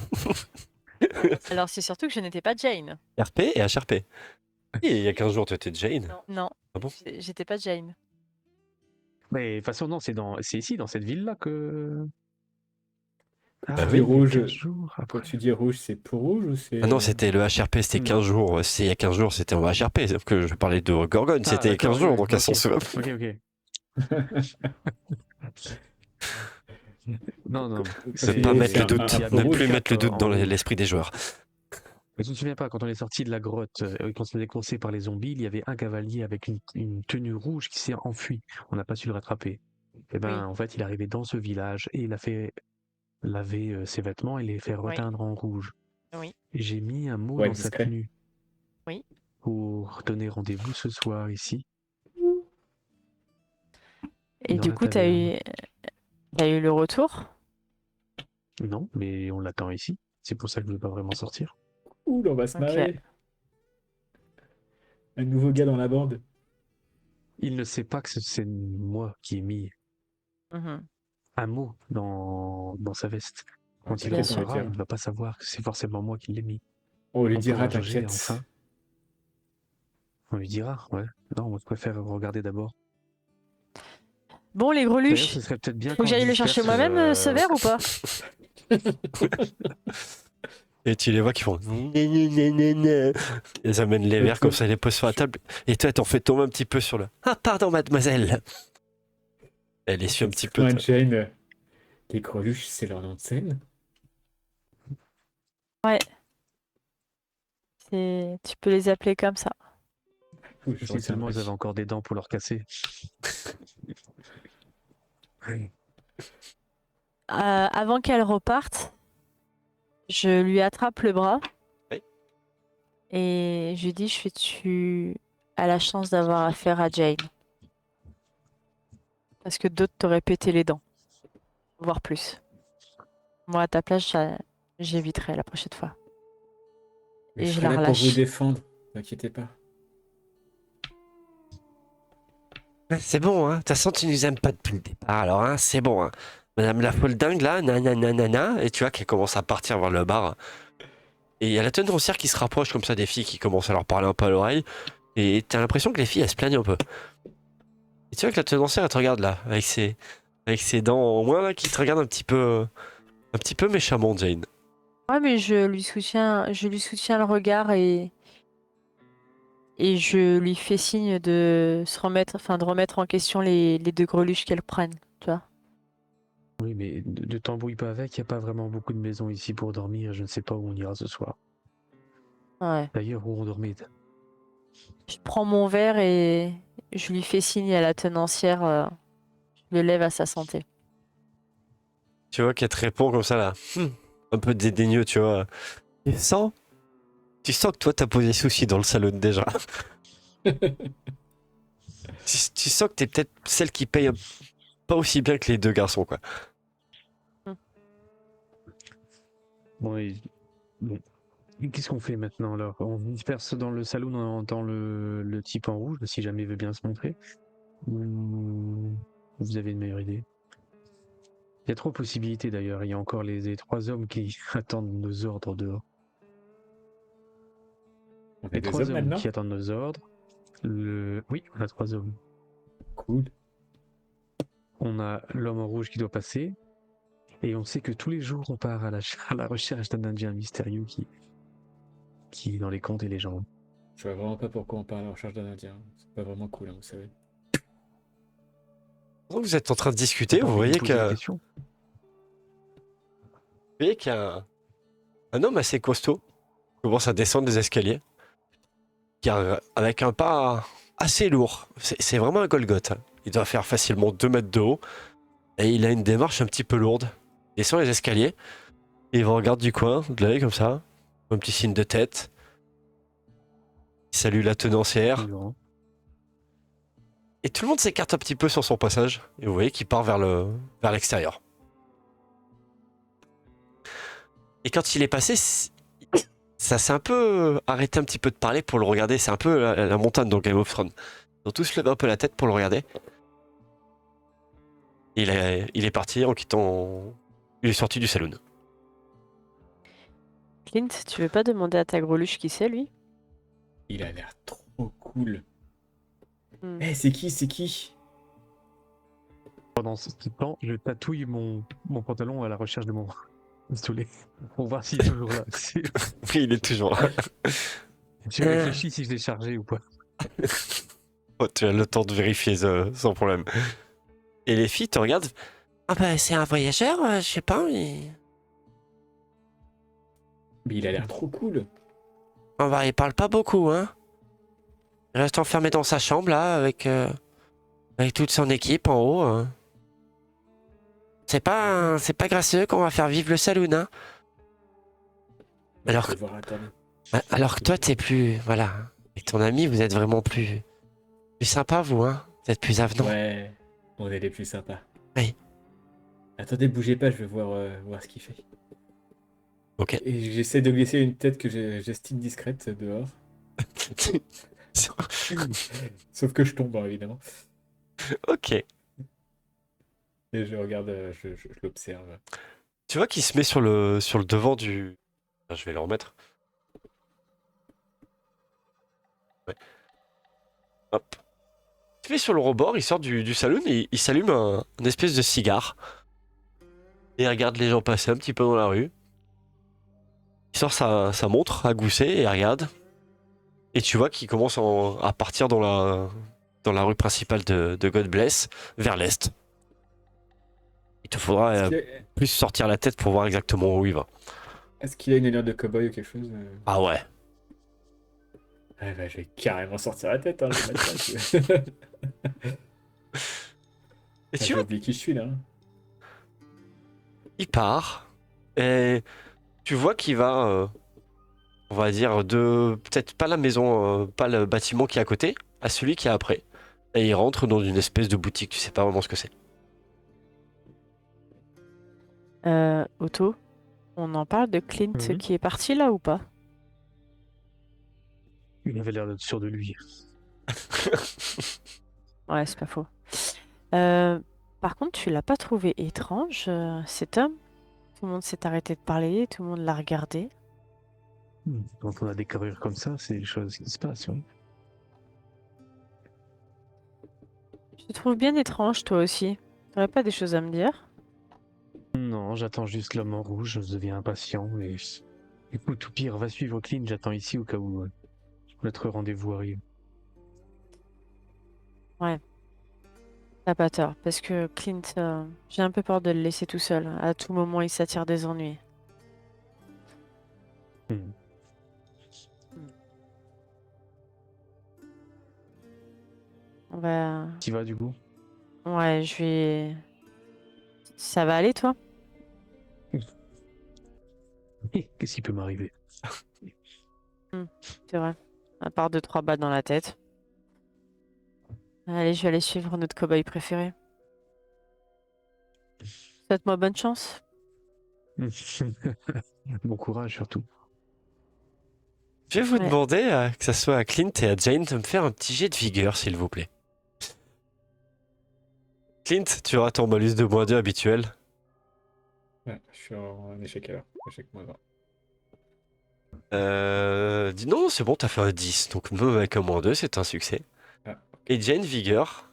Alors c'est surtout que je n'étais pas Jane. RP et HRP. Et il y a 15 jours, tu étais Jane. Non, Ah bon? j'étais pas Jane. Mais de toute façon non, c'est ici dans cette ville là que. Quand Ah tu dis oui, il y a rouge, 15 jours quand après. tu dis rouge, c'est pour rouge ou c'est. Ah non, c'était le HRP, c'était 15 jours. C'est il y a 15 jours, c'était en HRP. Sauf que je parlais de Gorgone, Ah, c'était il y a d'accord, 15 jours, oui, donc oui, à son ok. souvient. Ok. Non, non. Ne pas mettre le un doute, peu ne rouge, plus mettre le doute dans en rouge. l'esprit des joueurs. Mais tu ne te souviens pas, quand on est sorti de la grotte, quand on s'est coursé par les zombies, il y avait un cavalier avec une tenue rouge qui s'est enfui. On n'a pas su le rattraper. Et ben, Oui. en fait, il est arrivé dans ce village et il a fait laver ses vêtements et les faire Oui. reteindre en rouge. Oui. Et j'ai mis un mot Ouais, dans sa discret. tenue. Oui. Pour donner rendez-vous ce soir ici. Et Dans du la coup, taverne. t'as eu le retour? Non, mais on l'attend ici. C'est pour ça que je ne veux pas vraiment sortir. Ouh, là, on va se Ok. marrer. Un nouveau gars dans la bande. Il ne sait pas que c'est moi qui ai mis Mhm. un mot dans sa veste. Quand il Bien T'inquiète, on sûr. lui rentrera, il dira. ne va pas savoir que c'est forcément moi qui l'ai mis. On lui On dira, pourra jauger t'inquiète. enfin. On lui dira, ouais. Non, moi je préfère regarder d'abord. Bon, les D'ailleurs, greluches, ce serait peut-être bien faut que qu'on se j'aille le chercher disperse. moi-même, ce verre ou pas? Et tu les vois qui font. Ils amènent les verres comme ça, ils les posent sur la table. Et toi, t'en fais tomber un petit peu sur le. Ah, pardon, mademoiselle. Elle essuie un petit peu. Excuse-moi, Jane. Les greluches, c'est leur nom de scène? Ouais. Tu peux les appeler comme ça. Ouh, je Si seulement retiendrai. ils avaient encore des dents pour leur casser. Avant qu'elle reparte, je lui attrape le bras Oui. et je lui dis, tu as la chance d'avoir affaire à Jane. Parce que d'autres t'auraient pété les dents. Voire plus. Moi, à ta place, j'éviterai la prochaine fois. Mais Et je je serai la là pour vous relâche. défendre, ne t'inquiétez pas. Ouais, c'est bon, hein. De toute façon, tu nous aimes pas depuis le départ, alors, hein, c'est bon, hein. Madame la folle dingue, là, nanana, et tu vois qu'elle commence à partir vers le bar. Et il y a la tenancière qui se rapproche comme ça des filles qui commencent à leur parler un peu à l'oreille. Et t'as l'impression que les filles, elles se plaignent un peu. Et tu vois que la tenancière, elle te regarde là, avec ses dents en moins, là, qui te regarde un petit peu méchamment, Jane. Ouais, mais je lui soutiens le regard et je lui fais signe de de remettre en question les deux greluches qu'elle prenne, tu vois. Oui, mais ne t'embrouille pas avec, il n'y a pas vraiment beaucoup de maisons ici pour dormir, je ne sais pas où on ira ce soir. Ouais. D'ailleurs, où on dormait. Je prends mon verre et je lui fais signe à la tenancière, je le lève à sa santé. Tu vois qu'elle te répond comme ça là, un peu dédaigneux, tu vois. Tu sens, tu sens que toi, t'as posé souci dans le salon déjà. Tu sens que t'es peut-être celle qui paye pas aussi bien que les deux garçons, quoi. Hmm. Bon, bon. Et qu'est-ce qu'on fait maintenant alors? On disperse dans le salon en entend le type en rouge, si jamais il veut bien se montrer. Ou vous avez une meilleure idée? Il y a trop de possibilités d'ailleurs. Il y a encore les trois hommes qui attendent nos ordres dehors. On est Les des trois hommes hommes maintenant? qui attendent nos ordres. Oui, on a trois hommes. Cool. On a l'homme en rouge qui doit passer. Et on sait que tous les jours, on part à la recherche d'un Indien mystérieux qui est dans les contes et légendes. Je vois vraiment pas pourquoi on part à la recherche d'un indien. C'est pas vraiment cool, hein, vous savez. Quand vous êtes en train de T'as discuter, pas vous envie de me voyez poser des que, questions? qu'il y a un homme assez costaud qui commence à descendre les escaliers, avec un pas assez lourd. C'est vraiment un Golgoth, hein. Il doit faire facilement 2 mètres de haut, et il a une démarche un petit peu lourde. Il descend les escaliers, et il vous regarde du coin, de l'œil comme ça, un petit signe de tête. Il salue la tenancière. Toujours, hein. Et tout le monde s'écarte un petit peu sur son passage. Et vous voyez qu'il part vers l'extérieur. Et quand il est passé, ça s'est un peu arrêté un petit peu de parler pour le regarder. C'est un peu la montagne dans Game of Thrones. Ils ont tous levé un peu la tête pour le regarder. Il est parti en quittant. Il est sorti du saloon. Clint, tu veux pas demander à ta greluche qui c'est, lui? Il a l'air trop cool. Hmm. Eh, c'est qui? C'est qui? Pendant ce temps, je tatouille mon pantalon à la recherche de mon pistolet pour voir s'il est toujours là. Oui, il est toujours là. Je réfléchis si je l'ai chargé ou pas. Oh, tu as le temps de vérifier sans problème. Et les filles te regardent. Ah bah c'est un voyageur, je sais pas. Mais il a l'air trop cool. Oh bah il parle pas beaucoup, hein. Il reste enfermé dans sa chambre là avec toute son équipe en haut, hein. C'est pas gracieux qu'on va faire vivre le saloon, hein. Alors Je vais voir, attendez. Alors que toi, t'es plus. Voilà. Avec ton ami, vous êtes vraiment plus sympa, vous, hein. Vous êtes plus avenant. Ouais, on est les plus sympas. Oui. Attendez, bougez pas, je vais voir ce qu'il fait. Ok. Et j'essaie de glisser une tête que j'estime discrète dehors. Sauf que je tombe, hein, évidemment. Ok. Et je regarde, je l'observe. Tu vois qu'il se met sur le devant du. Ah, je vais le remettre. Ouais. Hop. Il se met sur le rebord, il sort du saloon et il s'allume un espèce de cigare. Et il regarde les gens passer un petit peu dans la rue. Il sort sa montre à gousser et il regarde. Et tu vois qu'il commence à partir dans la rue principale de God Bless, vers l'est. Il te faudra plus sortir la tête pour voir exactement où il va. Est-ce qu'il a une allure de cow-boy ou quelque chose? Ah ouais. Ah bah, je vais carrément sortir la tête, hein, je vais mettre ça. Et tu J'ai vois, oublié qui je suis là, hein. il part. Et tu vois qu'il va, on va dire, peut-être pas la maison, pas le bâtiment qui est à côté, à celui qui est après. Et il rentre dans une espèce de boutique, tu sais pas vraiment ce que c'est. Otto, on en parle de Clint Mhm. qui est parti là ou pas? Il avait l'air d'être sûr de lui. Ouais, c'est pas faux. Euh, Par contre, tu l'as pas trouvé étrange, cet homme? Tout le monde s'est arrêté de parler, tout le monde l'a regardé. Quand on a des carrures comme ça, c'est des choses qui se passent. Oui. Je te trouve bien étrange, toi aussi. T'aurais pas des choses à me dire? Non, j'attends juste l'homme en rouge, je deviens impatient et écoute, au pire, va suivre Clint, j'attends ici au cas où notre rendez-vous arrive. Ouais, t'as pas tort, parce que Clint, j'ai un peu peur de le laisser tout seul. À tout moment, il s'attire des ennuis. Hmm. Hmm. On va... T'y vas du coup? Ouais, je vais... Ça va aller, toi? Qu'est-ce qui peut m'arriver? Hmm, c'est vrai. À part 2-3 balles dans la tête. Allez, je vais aller suivre notre cobaye préféré. Souhaite-moi bonne chance. Bon courage surtout. Je vais vous Ouais. demander, que ce soit à Clint et à Jane, de me faire un petit jet de vigueur, s'il vous plaît. Clint, tu auras ton malus de -2 habituel. Ouais, je suis en échec alors. Échec moins 20. Dis non, c'est bon, t'as fait un 10, donc même avec un -2, c'est un succès. Ah, Et Jane, vigueur,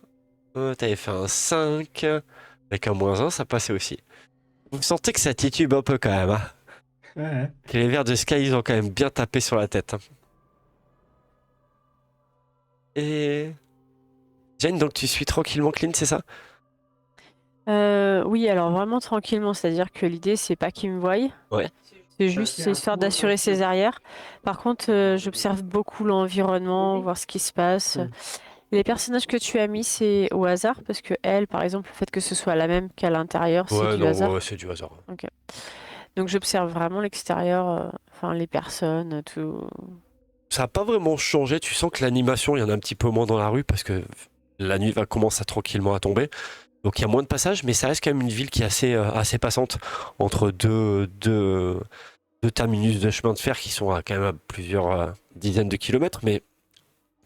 t'avais fait un 5, avec un -1, ça passait aussi. Vous sentez que ça titube un peu quand même, hein, ouais. que les vers de Sky, ils ont quand même bien tapé sur la tête, hein. Et... Jane, donc tu suis tranquillement Clint, c'est ça? Oui, alors vraiment tranquillement, c'est-à-dire que l'idée, c'est pas qu'il me voie. Ouais. C'est juste histoire d'assurer ses arrières. Par contre, j'observe beaucoup l'environnement, voir ce qui se passe. Mm. Les personnages que tu as mis, c'est au hasard, parce que elle, par exemple, le fait que ce soit la même qu'à l'intérieur, c'est Ouais, du non, ouais, hasard. c'est du hasard. Ok. Donc j'observe vraiment l'extérieur, enfin les personnes, tout. Ça n'a pas vraiment changé, tu sens que l'animation, il y en a un petit peu moins dans la rue, parce que la nuit va commencer tranquillement à tomber. Donc il y a moins de passages, mais ça reste quand même une ville qui est assez passante, entre deux terminus de chemin de fer qui sont quand même à plusieurs dizaines de kilomètres, mais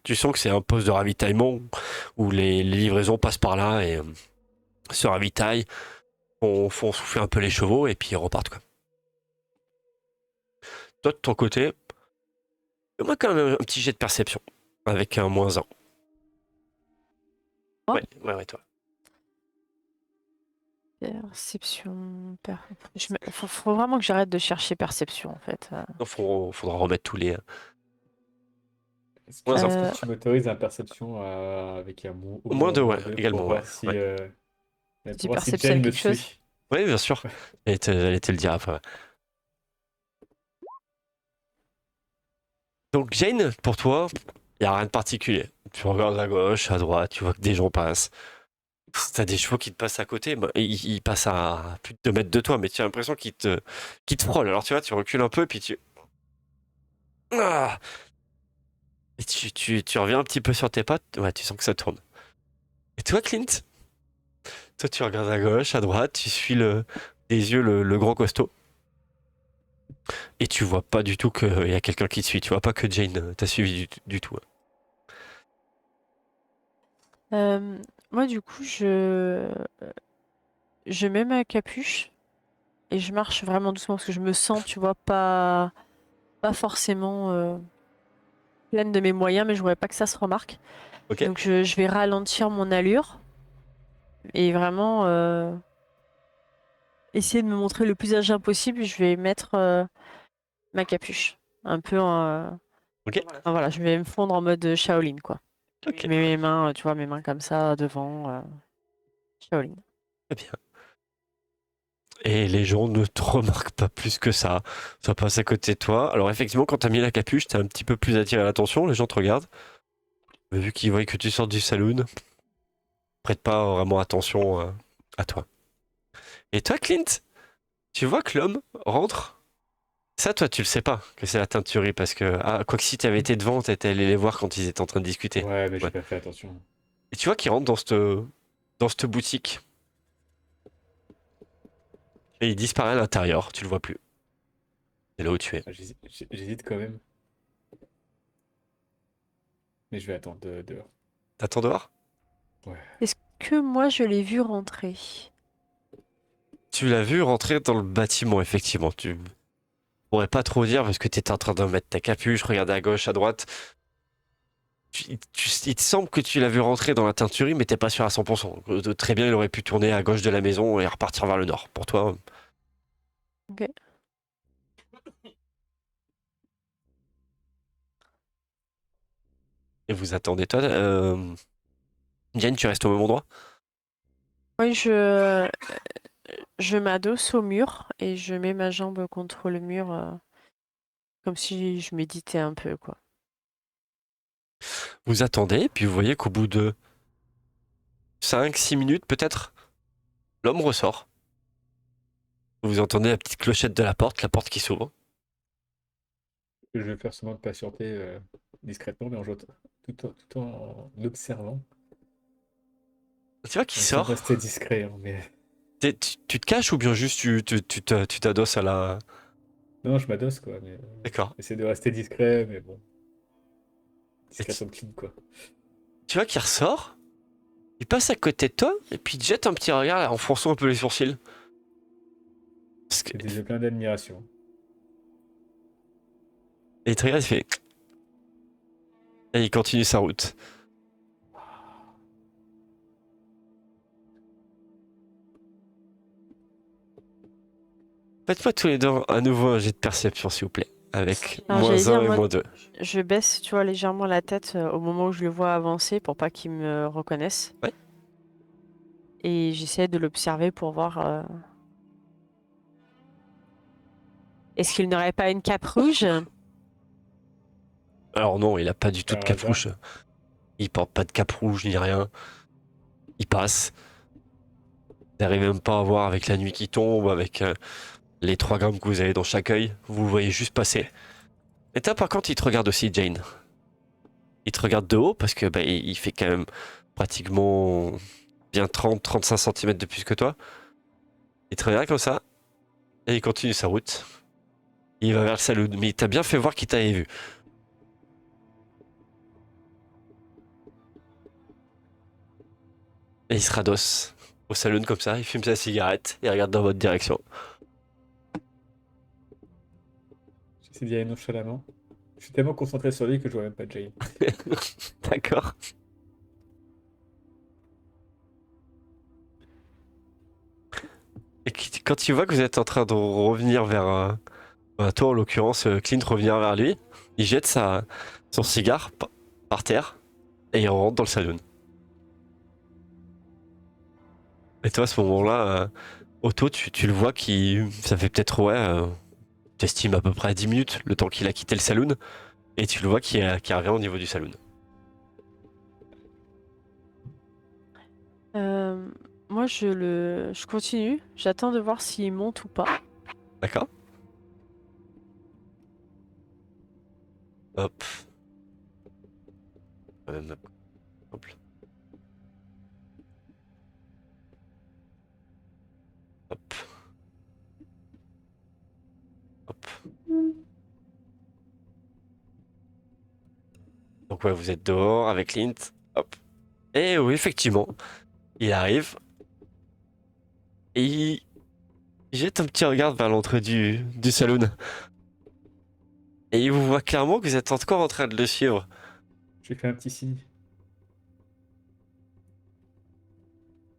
tu sens que c'est un poste de ravitaillement où les livraisons passent par là et se ravitaillent, font souffler un peu les chevaux et puis ils repartent, quoi. Toi de ton côté, fais-moi quand même un petit jet de perception avec un -1. Moi Ouais, toi. Perception. Faut vraiment que j'arrête de chercher perception en fait. Il faudra remettre tous les Est-ce que, -1. est-ce que Euh, tu m'autorises la perception avec au -2, ouais, moins 2 pour également, ouais. voir si, Ouais, Tu Jen perceptionnes me quelque chose? suit? ouais, bien sûr. Ouais. J'allais te le dire après. Ouais. Donc Jane, pour toi, il n'y a rien de particulier. Tu regardes à gauche, à droite, tu vois que des gens passent. Si t'as des chevaux qui te passent à côté, bah, ils passent à plus de 2 mètres de toi, mais tu as l'impression qu'ils te frôlent. Alors tu vois, tu recules un peu, puis tu... Ah, et tu reviens un petit peu sur tes pattes, ouais, tu sens que ça tourne. Et toi, Clint, toi, tu regardes à gauche, à droite, tu suis des yeux le grand costaud, et tu vois pas du tout qu'il y a quelqu'un qui te suit. Tu vois pas que Jane t'a suivi du tout. Euh, Moi du coup je mets ma capuche et je marche vraiment doucement parce que je me sens, tu vois, pas forcément pleine de mes moyens, mais je voudrais pas que ça se remarque. Ok? Donc je vais ralentir mon allure et vraiment essayer de me montrer le plus agile possible. Je vais mettre ma capuche. Un peu Ok? enfin, voilà, je vais me fondre en mode Shaolin, quoi. Ok. Je mets mes mains, tu vois, mes mains comme ça devant Shaolin. Très bien. Et les gens ne te remarquent pas plus que ça passe à côté de toi. Alors effectivement, quand t'as mis la capuche, t'es un petit peu plus attiré à l'attention, les gens te regardent. Mais vu qu'ils voient que tu sors du saloon, prête pas vraiment attention à toi. Et toi, Clint, tu vois que l'homme rentre. Ça, toi, tu le sais pas, que c'est la teinturie, parce que, quoi que si t'avais été devant, t'étais allé les voir quand ils étaient en train de discuter. Ouais, mais j'ai Ouais. pas fait attention. Et tu vois qu'il rentre dans cette boutique. Et il disparaît à l'intérieur, tu le vois plus. C'est là où tu es. Ah, j'hésite quand même. Mais je vais attendre dehors. T'attends dehors? Ouais. Est-ce que moi je l'ai vu rentrer? Tu l'as vu rentrer dans le bâtiment, effectivement. Tu pourrais pas trop dire parce que t'étais en train de mettre ta capuche, regarder à gauche, à droite. Il te semble que tu l'as vu rentrer dans la teinturie, mais t'es pas sûr à 100%. Très bien, il aurait pu tourner à gauche de la maison et repartir vers le nord. Pour toi. Ok. Et vous attendez, toi. Diane, tu restes au même endroit? Oui, je m'adosse au mur et je mets ma jambe contre le mur comme si je méditais un peu, quoi. Vous attendez, puis vous voyez qu'au bout de 5-6 minutes, peut-être, l'homme ressort. Vous entendez la petite clochette de la porte qui s'ouvre. Je vais faire semblant de patienter discrètement, mais tout en observant. Tu vois qu'il En essayant de sort. rester discret, hein, mais... Tu te caches ou bien juste tu t'adosses à la. Non, je m'adosse, quoi. Mais D'accord. j'essaie de rester discret, mais bon. Et Discret comme clean, quoi. tu vois qu'il ressort, il passe à côté de toi, et puis il te jette un petit regard en fronçant un peu les sourcils. Parce que- J'ai des yeux pleins d'admiration. Et il te regarde, il fait. Et il continue sa route. Faites-moi tous les deux à nouveau un jet de perception, s'il vous plaît. Avec Alors j'allais moins dire, 1 et moi, moins 2. je baisse, tu vois, légèrement la tête au moment où je le vois avancer pour pas qu'il me reconnaisse. Ouais. Et j'essaie de l'observer pour voir est-ce qu'il n'aurait pas une cape rouge? Alors non, il a pas du tout de Par cap hasard. rouge. Il porte pas de cap rouge ni rien. Il passe. Vous n'arrivez même pas à voir avec la nuit qui tombe, avec les 3 grammes que vous avez dans chaque œil. Vous le voyez juste passer. Et toi, par contre, il te regarde aussi, Jane. Il te regarde de haut parce que bah, il fait quand même pratiquement bien 30-35 cm de plus que toi. Il te regarde comme ça et il continue sa route. Il va vers le saloon, mais il t'a bien fait voir qu'il t'avait vu. Et il se radosse au saloon comme ça, il fume sa cigarette et regarde dans votre direction. J'essaie d'y aller nonchalamment. Je suis tellement concentré sur lui que je vois même pas Jane. D'accord. Et quand il voit que vous êtes en train de revenir vers toi, en l'occurrence, Clint revenir vers lui, il jette son cigare par terre et il rentre dans le saloon. Et toi, à ce moment-là, Otto, tu le vois qui. Ça fait peut-être, ouais, t'estimes à peu près à 10 minutes le temps qu'il a quitté le saloon. Et tu le vois qui revient au niveau du saloon. Euh, Moi, je continue. J'attends de voir s'il monte ou pas. D'accord. Hop. Hop. Hop. Hop. Donc ouais, vous êtes dehors avec Clint. Hop. Et oui, effectivement, il arrive. Et il jette un petit regard vers l'entrée du saloon. Et il vous voit clairement que vous êtes encore en train de le suivre. Je lui fais un petit signe.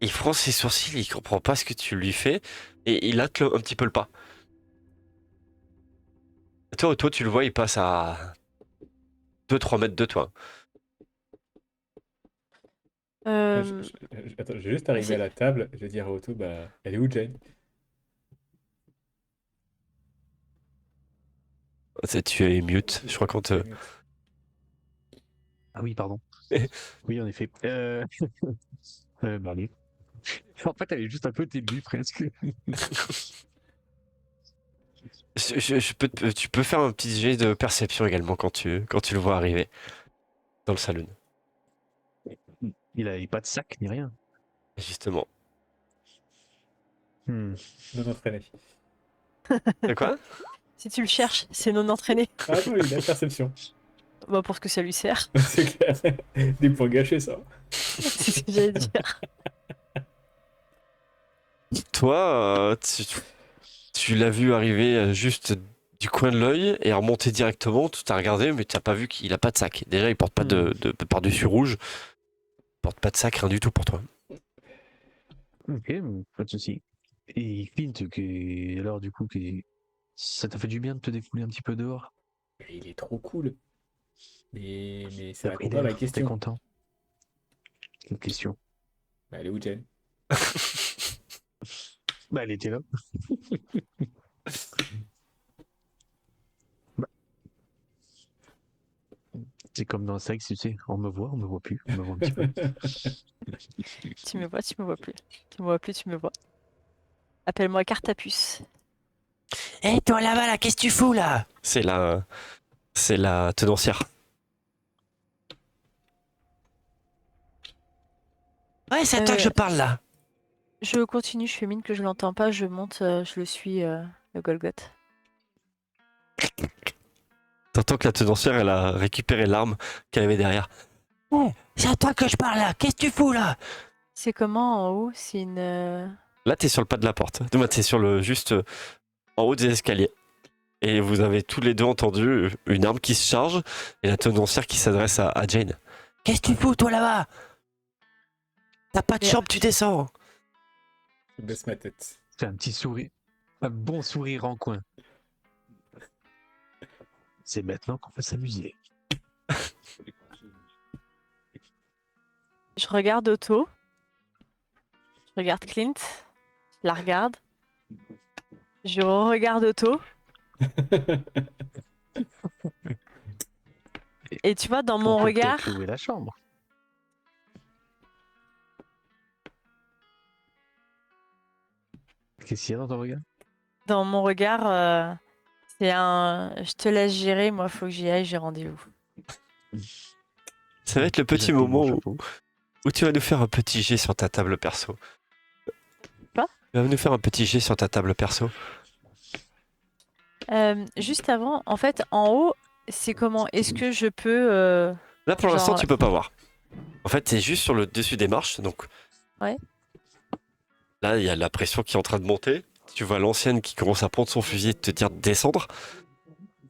Il fronce ses sourcils, il comprend pas ce que tu lui fais. Et il hâte un petit peu le pas. Et toi, tu le vois, il passe à 2-3 mètres de toi. Euh, Attends, je vais juste arriver à c'est- la table. Je vais dire à Otto, bah, elle est où Jane? Tu es mute, je crois qu'on Tu te. es mute. Ah oui, pardon. Oui, en effet. Bah oui. En fait, elle est juste à côté de lui, presque. Tu peux faire un petit jet de perception également quand tu le vois arriver dans le saloon. Il a pas de sac ni rien. Justement. Hmm. Non entraîné. De quoi? Si tu le cherches, c'est non entraîné. Ah non, il a perception. Bah, pour ce que ça lui sert. C'est clair. Des points gâchés, ça. C'est ce que j'allais dire. Toi, tu l'as vu arriver juste du coin de l'œil et remonter directement. Tu t'as regardé, mais tu n'as pas vu qu'il a pas de sac. Déjà, il porte pas de par-dessus rouge. Il porte pas de sac, rien du tout pour toi. Ok, pas de souci. Et Clint, alors du coup, ça t'a fait du bien de te défouler un petit peu dehors? Il est trop cool. Mais ça T'as pris répond pas à ma d'air, t'es question. content? Quelle question? Bah, elle est où, Jen? Bah, elle était là. Bah, c'est comme dans le sexe, tu sais, on me voit plus, on me voit un petit peu. Tu me vois, tu me vois plus. Tu me vois plus, tu me vois. Appelle-moi carte à puce. Hé, toi là-bas, là, qu'est-ce que tu fous là? C'est la tenancière. Ouais, c'est à toi que je Euh, parle là. Je continue, je fais mine que je l'entends pas, je monte, je le suis, le Golgoth. T'entends que la tenancière, elle a récupéré l'arme qu'elle avait derrière. Ouais, c'est à toi que je parle là. Qu'est-ce que tu fous là? C'est comment en haut? C'est une. Là, t'es sur le pas de la porte. Moi, t'es sur le juste en haut des escaliers. Et vous avez tous les deux entendu une arme qui se charge et la tenancière qui s'adresse à Jane. Qu'est-ce que tu fous, toi, là-bas? T'as pas de Mais- chambre, tu descends. Je baisse ma tête. C'est un petit sourire, un bon sourire en coin. C'est maintenant qu'on va s'amuser. Je regarde Otto, je regarde Clint, je la regarde, je regarde Otto, et tu vois, dans mon On peut regard, peut-être louer la chambre. Qu'est-ce qu'il y a dans ton regard? dans mon regard, c'est un. Je te laisse gérer, moi, faut que j'y aille, j'ai rendez-vous. Ça va être le petit J'appuie mon moment chapeau. où tu vas nous faire un petit jet sur ta table perso. Quoi? Tu vas nous faire un petit jet sur ta table perso. Juste avant, en fait, en haut, c'est comment? Est-ce que je peux. Là, pour l'instant, Genre- tu peux pas voir. En fait, t'es juste sur le dessus des marches, donc. Ouais. Là, il y a la pression qui est en train de monter. Tu vois l'ancienne qui commence à prendre son fusil et te dire de descendre.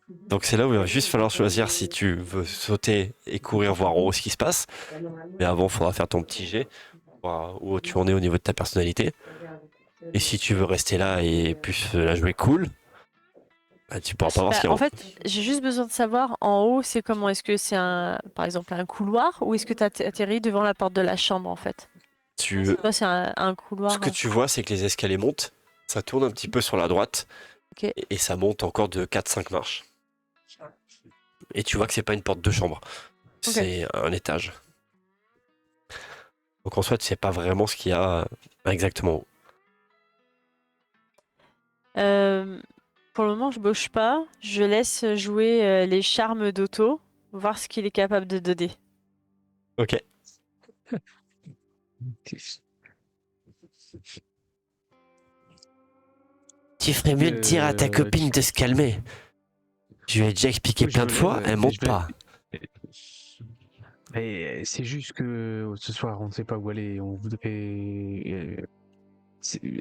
Donc c'est là où il va juste falloir choisir si tu veux sauter et courir voir en haut ce qui se passe. Mais avant, il faudra faire ton petit jet, voir où tu en es au niveau de ta personnalité. Et si tu veux rester là et plus la jouer cool, bah, tu pourras pas voir ce Bah, qu'il y a en en haut. fait, j'ai juste besoin de savoir en haut, c'est comment? Est-ce que c'est un, par exemple, un couloir ou est-ce que tu atterris devant la porte de la chambre en fait? Toi, c'est un couloir. Ce que tu vois, c'est que les escaliers montent, ça tourne un petit peu sur la droite, Ok. et ça monte encore de 4-5 marches. Et tu vois que c'est pas une porte de chambre, c'est un étage. Donc en soi, tu sais pas vraiment ce qu'il y a exactement où. Pour le moment, je bouge pas. Je laisse jouer les charmes d'Otto, voir ce qu'il est capable de donner. Ok. Tu ferais mieux de dire à ta copine de se calmer. Je lui ai déjà expliqué Oui, plein de fois, elle monte je vais- pas. Mais c'est juste que ce soir, on ne sait pas où aller. On voudrait.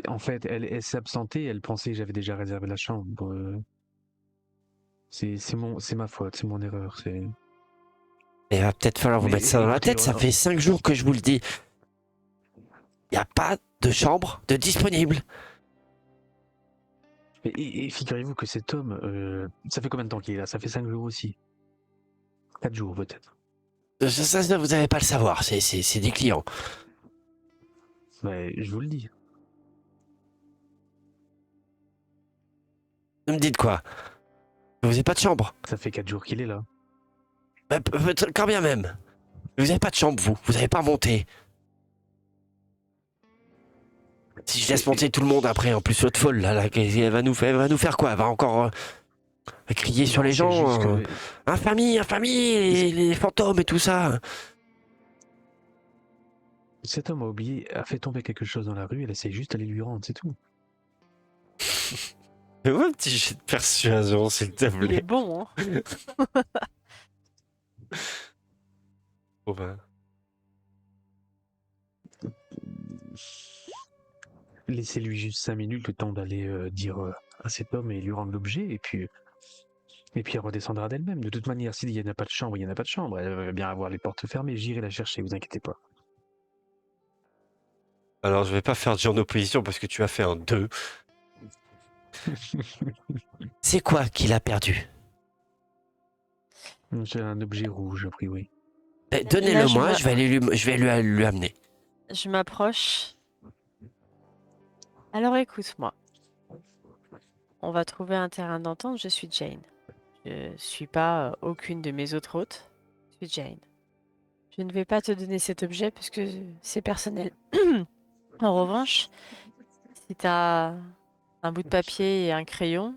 En fait, elle s'est absentée. Elle pensait que j'avais déjà réservé la chambre. C'est ma faute, c'est mon erreur. Il va peut-être falloir vous Mais mettre ça dans la écoutez, tête, ça fait 5 jours que je vous le dis. Il n'y a pas de chambre de disponible. Et figurez-vous que cet homme, ça fait combien de temps qu'il est là? Ça fait 5 jours aussi. 4 jours peut-être. Ça, vous n'allez pas le savoir, c'est des clients. Ouais, je vous le dis. Vous me dites quoi? Vous n'avez pas de chambre? Ça fait 4 jours qu'il est là. Bah, quand bien même. Vous n'avez pas de chambre, vous n'avez pas monté. Si je laisse monter tout le monde après, en plus l'autre folle, là, elle va nous faire quoi? Elle va encore crier sur les C'est gens. juste que- Infamie, infamie, les fantômes et tout ça. Cet homme a oublié, a fait tomber quelque chose dans la rue. Elle essaie juste d'aller lui rendre, c'est tout. Fais-moi un petit jet de persuasion, s'il te Il est plaît. bon, hein. Bon, bah, Laissez-lui juste 5 minutes le temps d'aller dire à cet homme et lui rendre l'objet, et puis elle redescendra d'elle-même. De toute manière, s'il n'y en a pas de chambre, il n'y en a pas de chambre. Elle va bien avoir les portes fermées. J'irai la chercher, vous inquiétez pas. alors, je vais pas faire de jeu en opposition parce que tu as fait un 2. C'est quoi qu'il a perdu? C'est un objet rouge, a priori. Ben, Là, donnez-le-moi, je vais lui amener. je m'approche. Alors écoute-moi. On va trouver un terrain d'entente. Je suis Jane. Je suis pas aucune de mes autres hôtes. Je suis Jane. Je ne vais pas te donner cet objet puisque c'est personnel. En revanche, si tu as un bout de papier et un crayon,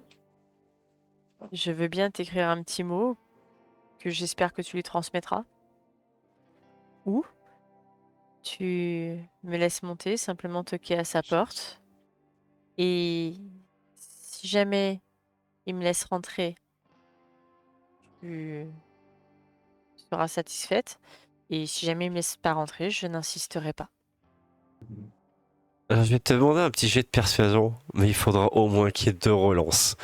je veux bien t'écrire un petit mot que j'espère que tu lui transmettras. Ou tu me laisses monter, simplement toquer à sa porte. Et si jamais il me laisse rentrer, tu seras satisfaite. Et si jamais il me laisse pas rentrer, je n'insisterai pas. Alors, je vais te demander un petit jet de persuasion, mais il faudra au moins qu'il y ait 2 relances.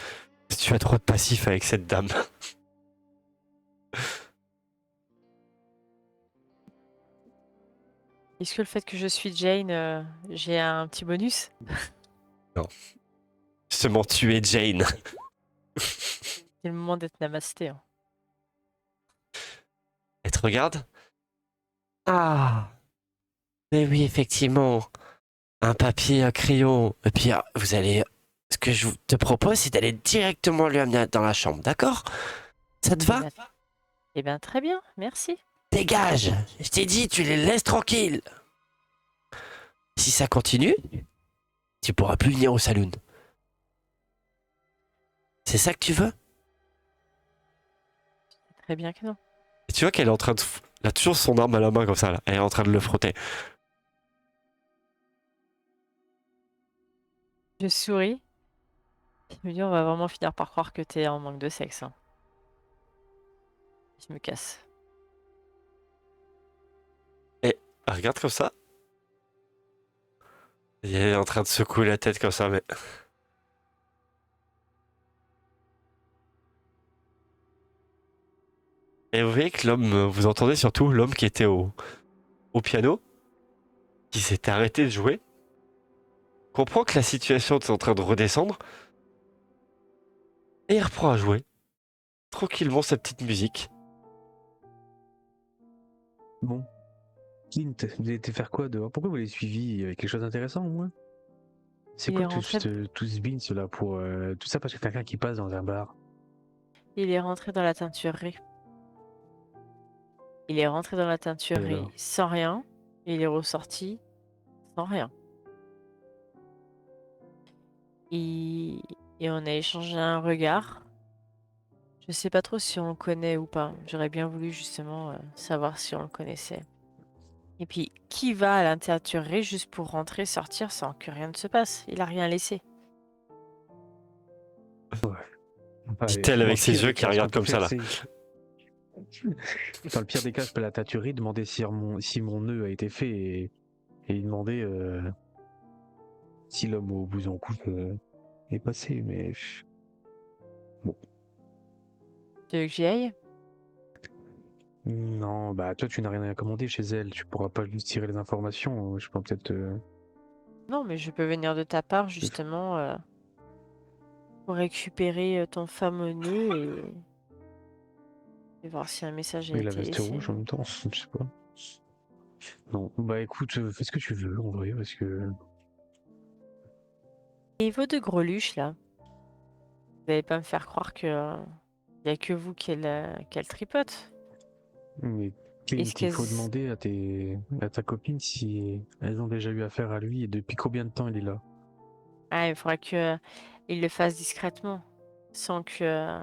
Tu as trop de passif avec cette dame. Est-ce que le fait que je suis Jane, j'ai un petit bonus? Justement, tu es Jane. C'est le moment d'être namasté, hein. Elle te regarde. Ah, mais oui, effectivement. Un papier, un crayon. Et puis, vous allez. Ce que je te propose, c'est d'aller directement lui amener dans la chambre, d'accord? Ça te va? Eh bien, très bien, merci. Dégage! Je t'ai dit, tu les laisses tranquilles. Si ça continue, tu pourras plus venir au saloon. C'est ça que tu veux? Très bien que non. Et tu vois qu'elle est en train de. Elle a toujours son arme à la main comme ça, là. Elle est en train de le frotter. Je souris. Je me dis, on va vraiment finir par croire que t'es en manque de sexe, hein. Je me casse. Elle regarde comme ça. Et elle est en train de secouer la tête comme ça, mais. Et vous voyez que l'homme, vous entendez surtout l'homme qui était au piano, qui s'était arrêté de jouer, comprend que la situation est en train de redescendre, et il reprend à jouer, tranquillement sa petite musique. Bon. Clint, vous avez été faire quoi dehors? Pourquoi vous l'avez suivi? Il y avait quelque chose d'intéressant au moins? C'est Il quoi est rentré, tout ce beans là pour tout ça parce que quelqu'un qui passe dans un bar? il est rentré dans la teinturerie. Il est rentré dans la Et teinturerie alors? sans rien. Et il est ressorti sans rien. Et, et on a échangé un regard. Je sais pas trop si on le connaît ou pas. J'aurais bien voulu justement savoir si on le connaissait. Et puis, qui va à la teinturerie juste pour rentrer, sortir sans que rien ne se passe? Il a rien laissé. Dit-elle avec ses yeux qui regardent comme ça, là. Dans le pire des cas, je peux la tâturer, demander si mon nœud a été fait et lui demander si l'homme au blouson court est passé. Mais bon, Tu veux que j'y aille? non, bah toi tu n'as rien à commander chez elle, tu pourras pas juste tirer les informations. Je peux peut-être. Non, mais je peux venir de ta part justement pour récupérer ton fameux nœud et voir si un message a Et la été veste laissé. rouge en même temps, je sais pas. Non, bah écoute, fais ce que tu veux en vrai, parce que. Et vos deux greluches là, vous n'allez pas me faire croire que y a que vous qu'elle tripote. Mais Clint, Est-ce il faut qu'elles... demander à ta copine si elles ont déjà eu affaire à lui et depuis combien de temps il est là. Ah, il faudra que il le fasse discrètement, sans que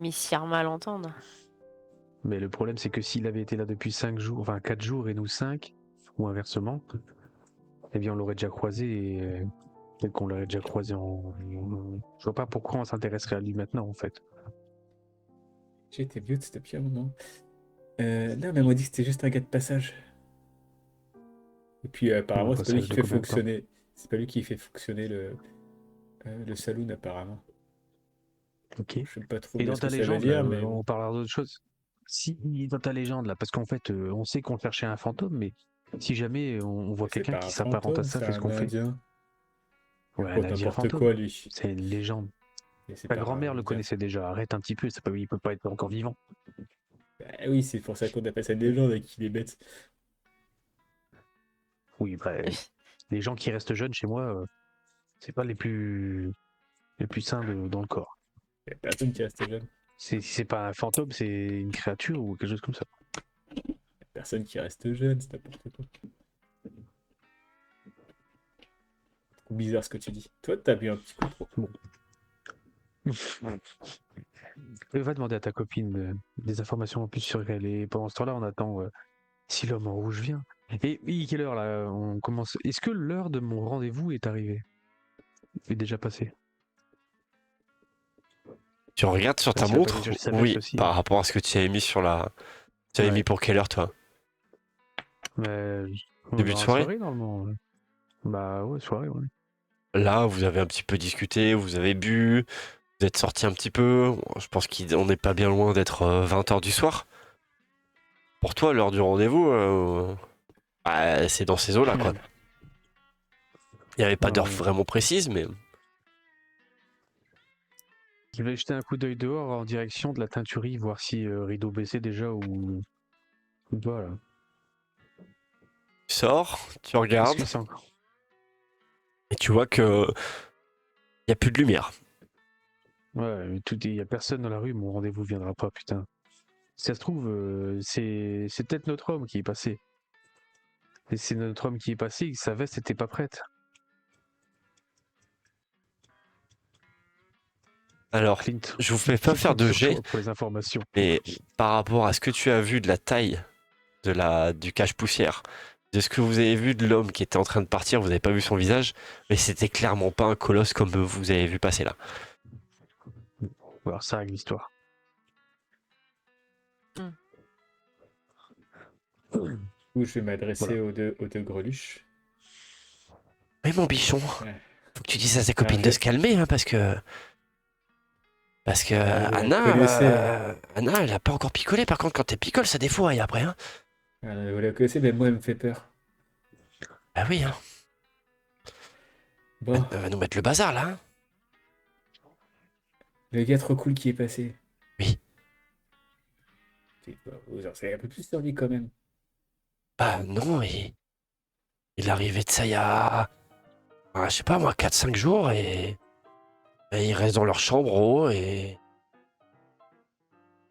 Miss Yarma l'entende. Mais le problème, c'est que s'il avait été là depuis 5 jours, enfin 4 jours et nous 5, ou inversement, eh bien on l'aurait déjà croisé et Peut-être qu'on l'aurait déjà croisé Je vois pas pourquoi on s'intéresserait à lui maintenant, en fait. J'ai été vieux, c'était depuis un moment. Non, mais elle m'a dit que c'était juste un gars de passage. Et puis Un apparemment, c'est pas lui passage qui de fait combien de temps? fonctionner. C'est pas lui qui fait fonctionner le saloon, apparemment. Ok. Je sais pas trop Et bien dans ce que ta ça veut légende, là, dire, mais on bon. parlera d'autre chose. Si, dans ta légende, là, parce qu'en fait, on sait qu'on cherchait un fantôme, mais si jamais on voit Mais c'est quelqu'un pas qui un s'apparente à fantôme, ça, c'est qu'est-ce un qu'on fait? indien. Il Ouais, un raconte Indien n'importe fantôme. quoi, lui. C'est une légende. Et c'est Ta pas un grand-mère le indien. connaissait déjà. Arrête un petit peu, c'est pas, il peut pas être encore vivant. Bah oui, c'est pour ça qu'on appelle ça une légende et qu'il est bête. Oui, bah, les gens qui restent jeunes chez moi, c'est pas les plus sains dans le corps. Il y a personne qui reste jeune. Si c'est pas un fantôme, c'est une créature ou quelque chose comme ça. Il y a personne qui reste jeune, c'est n'importe quoi. Trop bizarre ce que tu dis. Toi, t'as bu un petit coup trop. Bon. Va demander à ta copine des informations en plus sur elle. Et pendant ce temps-là, on attend si l'homme en rouge vient. Et oui, quelle heure là? On commence. Est-ce que l'heure de mon rendez-vous est arrivée? Est déjà passée? Tu regardes sur Même ta s'il a passé montre? sur sa veste Oui, aussi. par rapport à ce que tu avais mis sur la. Tu avais mis Ouais. pour quelle heure, toi? Mais, Début de dans la soirée? soirée, normalement. Bah ouais, soirée, ouais. Là, vous avez un petit peu discuté, vous avez bu, vous êtes sorti un petit peu. Je pense qu'on n'est pas bien loin d'être 20h du soir. Pour toi, l'heure du rendez-vous, bah, c'est dans ces eaux-là, quoi. Il n'y avait pas d'heure Ouais. vraiment précise, mais Je vais jeter un coup d'œil dehors en direction de la teinturie, voir si rideau baissé déjà ou pas là. tu sors, tu Est-ce regardes, que c'est encore? et tu vois que il y a plus de lumière. Ouais, il y a personne dans la rue, mon rendez-vous viendra pas, putain. Si ça se trouve, c'est peut-être notre homme qui est passé. Et c'est notre homme qui est passé, sa veste était pas prête. Alors, Clint, je vous fais pas je faire compte de sur jet, toi pour les informations. mais par rapport à ce que tu as vu de la taille du cache-poussière, de ce que vous avez vu de l'homme qui était en train de partir, vous n'avez pas vu son visage, mais c'était clairement pas un colosse comme vous avez vu passer là. Alors ça règle l'histoire. Où je vais m'adresser Voilà. aux deux greluches. Mais mon bichon, Ouais. faut que tu dises à tes Alors, copines de se calmer, hein, parce que vous la connaissez. Anna, elle a pas encore picolé. Par contre, quand elle picole, ça défouraille après, hein. Vous la connaissez, mais moi, elle me fait peur. Ah oui, hein. Bon, Elle va nous mettre le bazar là, hein. le gars trop cool qui est passé. Oui. Vous en savez un peu plus sur lui quand même. Bah non, il est arrivé de ça il y a, je sais pas moi, 4-5 jours et ils restent dans leur chambre en haut et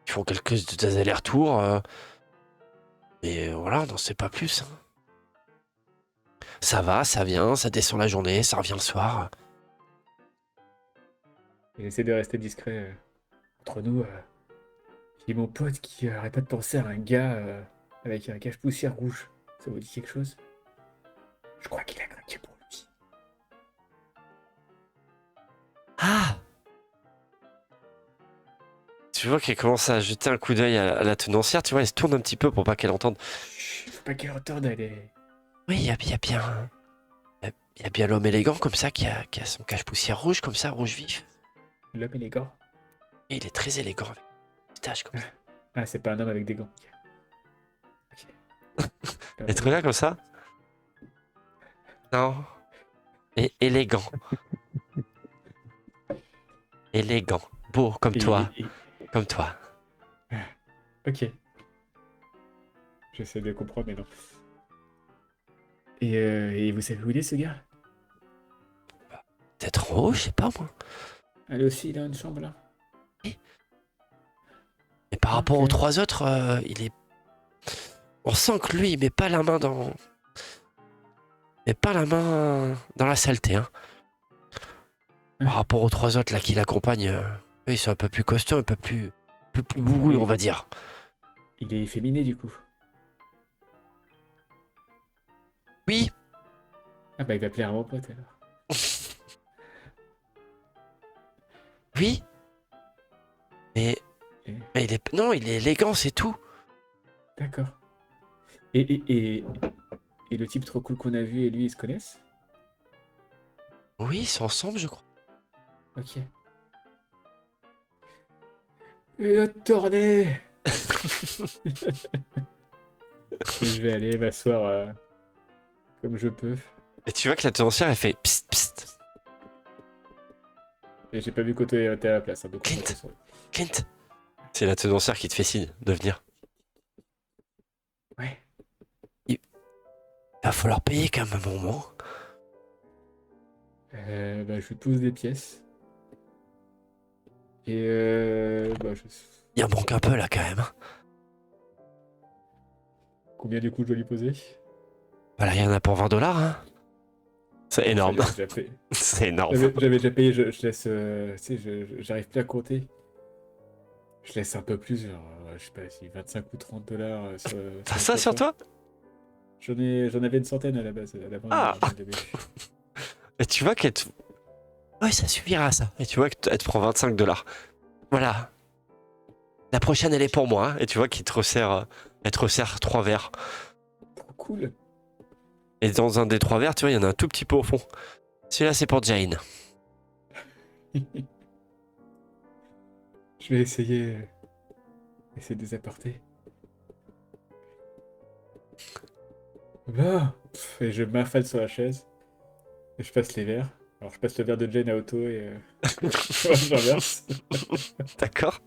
ils font des allers-retours. Et voilà, on n'en sait pas plus, hein. Ça va, ça vient, ça descend la journée, ça revient le soir. Il essaie de rester discret entre nous. J'ai mon pote qui arrête pas de penser à un gars avec un cache-poussière rouge. Ça vous dit quelque chose? Je crois qu'il a craqué pour lui. Ah! Tu vois qu'elle commence à jeter un coup d'œil à la tenancière, tu vois, elle se tourne un petit peu pour pas qu'elle entende. Chut, faut pas qu'elle entende, elle est... Oui, il y a bien. Il y a bien l'homme élégant comme ça qui a son cache-poussière rouge, comme ça, rouge vif. L'homme élégant. Et il est très élégant avec des taches comme ça. Ah, c'est pas un homme avec des gants. Ok. Elle est très bien comme ça? Non. Et élégant. Élégant. Beau, comme toi. Comme toi. Ok. J'essaie de comprendre, mais non. Et vous savez où il est, ce gars? Peut-être en haut, je sais pas moi. Elle aussi, il a une chambre, là? Et par rapport Ok. aux trois autres, il est. On sent que lui, il met pas la main dans. Il met pas la main dans la saleté, hein. Par rapport aux trois autres là qui l'accompagnent, eux, ils sont un peu plus costauds, un peu plus bourrus, on va dire. Il est efféminé, du coup. Oui, Ah bah, il va plaire à mon pote, alors. Oui. Mais Et- il est non, il est élégant, c'est tout. D'accord. Et le type trop cool qu'on a vu et lui, ils se connaissent? Oui, ils sont ensemble, je crois. Ok. Et l'autre tournée! Et je vais aller m'asseoir comme je peux. Et tu vois que la tenancière, elle fait psst, psst. Et j'ai pas vu côté était à la place, hein, donc on Clint. compte sur lui. Clint. C'est la tenancière qui te fait signe de venir. Ouais. Il va falloir payer quand même un moment. Bah, je lui pose des pièces. Et bah, Il en manque un peu là quand même. combien du coup je dois lui poser? Voilà, il y en a pour 20$, hein. C'est énorme. Ça y est, j'ai déjà payé. C'est énorme. J'avais déjà payé, je laisse. Tu sais, j'arrive plus à compter. Je laisse un peu plus, genre, je sais pas si 25 ou 30$ sur. T'as le ça sur comptoir. toi? J'en avais une centaine à la base, à la base Ah. du début. Et tu vois qu'elle te... Ouais, ça suffira ça. Et tu vois qu'elle te prend 25$. Voilà. La prochaine, elle est pour moi. Hein. Et tu vois qu'il te resserre... Elle te resserre 3 verres. Trop cool. Et dans un des 3 verres, tu vois, il y en a un tout petit peu au fond. Celui-là, c'est pour Jane. Je vais essayer de les apporter. Bah, et je m'affale sur la chaise et je passe les verres. Alors je passe le verre de Jane à Otto et j'inverse. D'accord.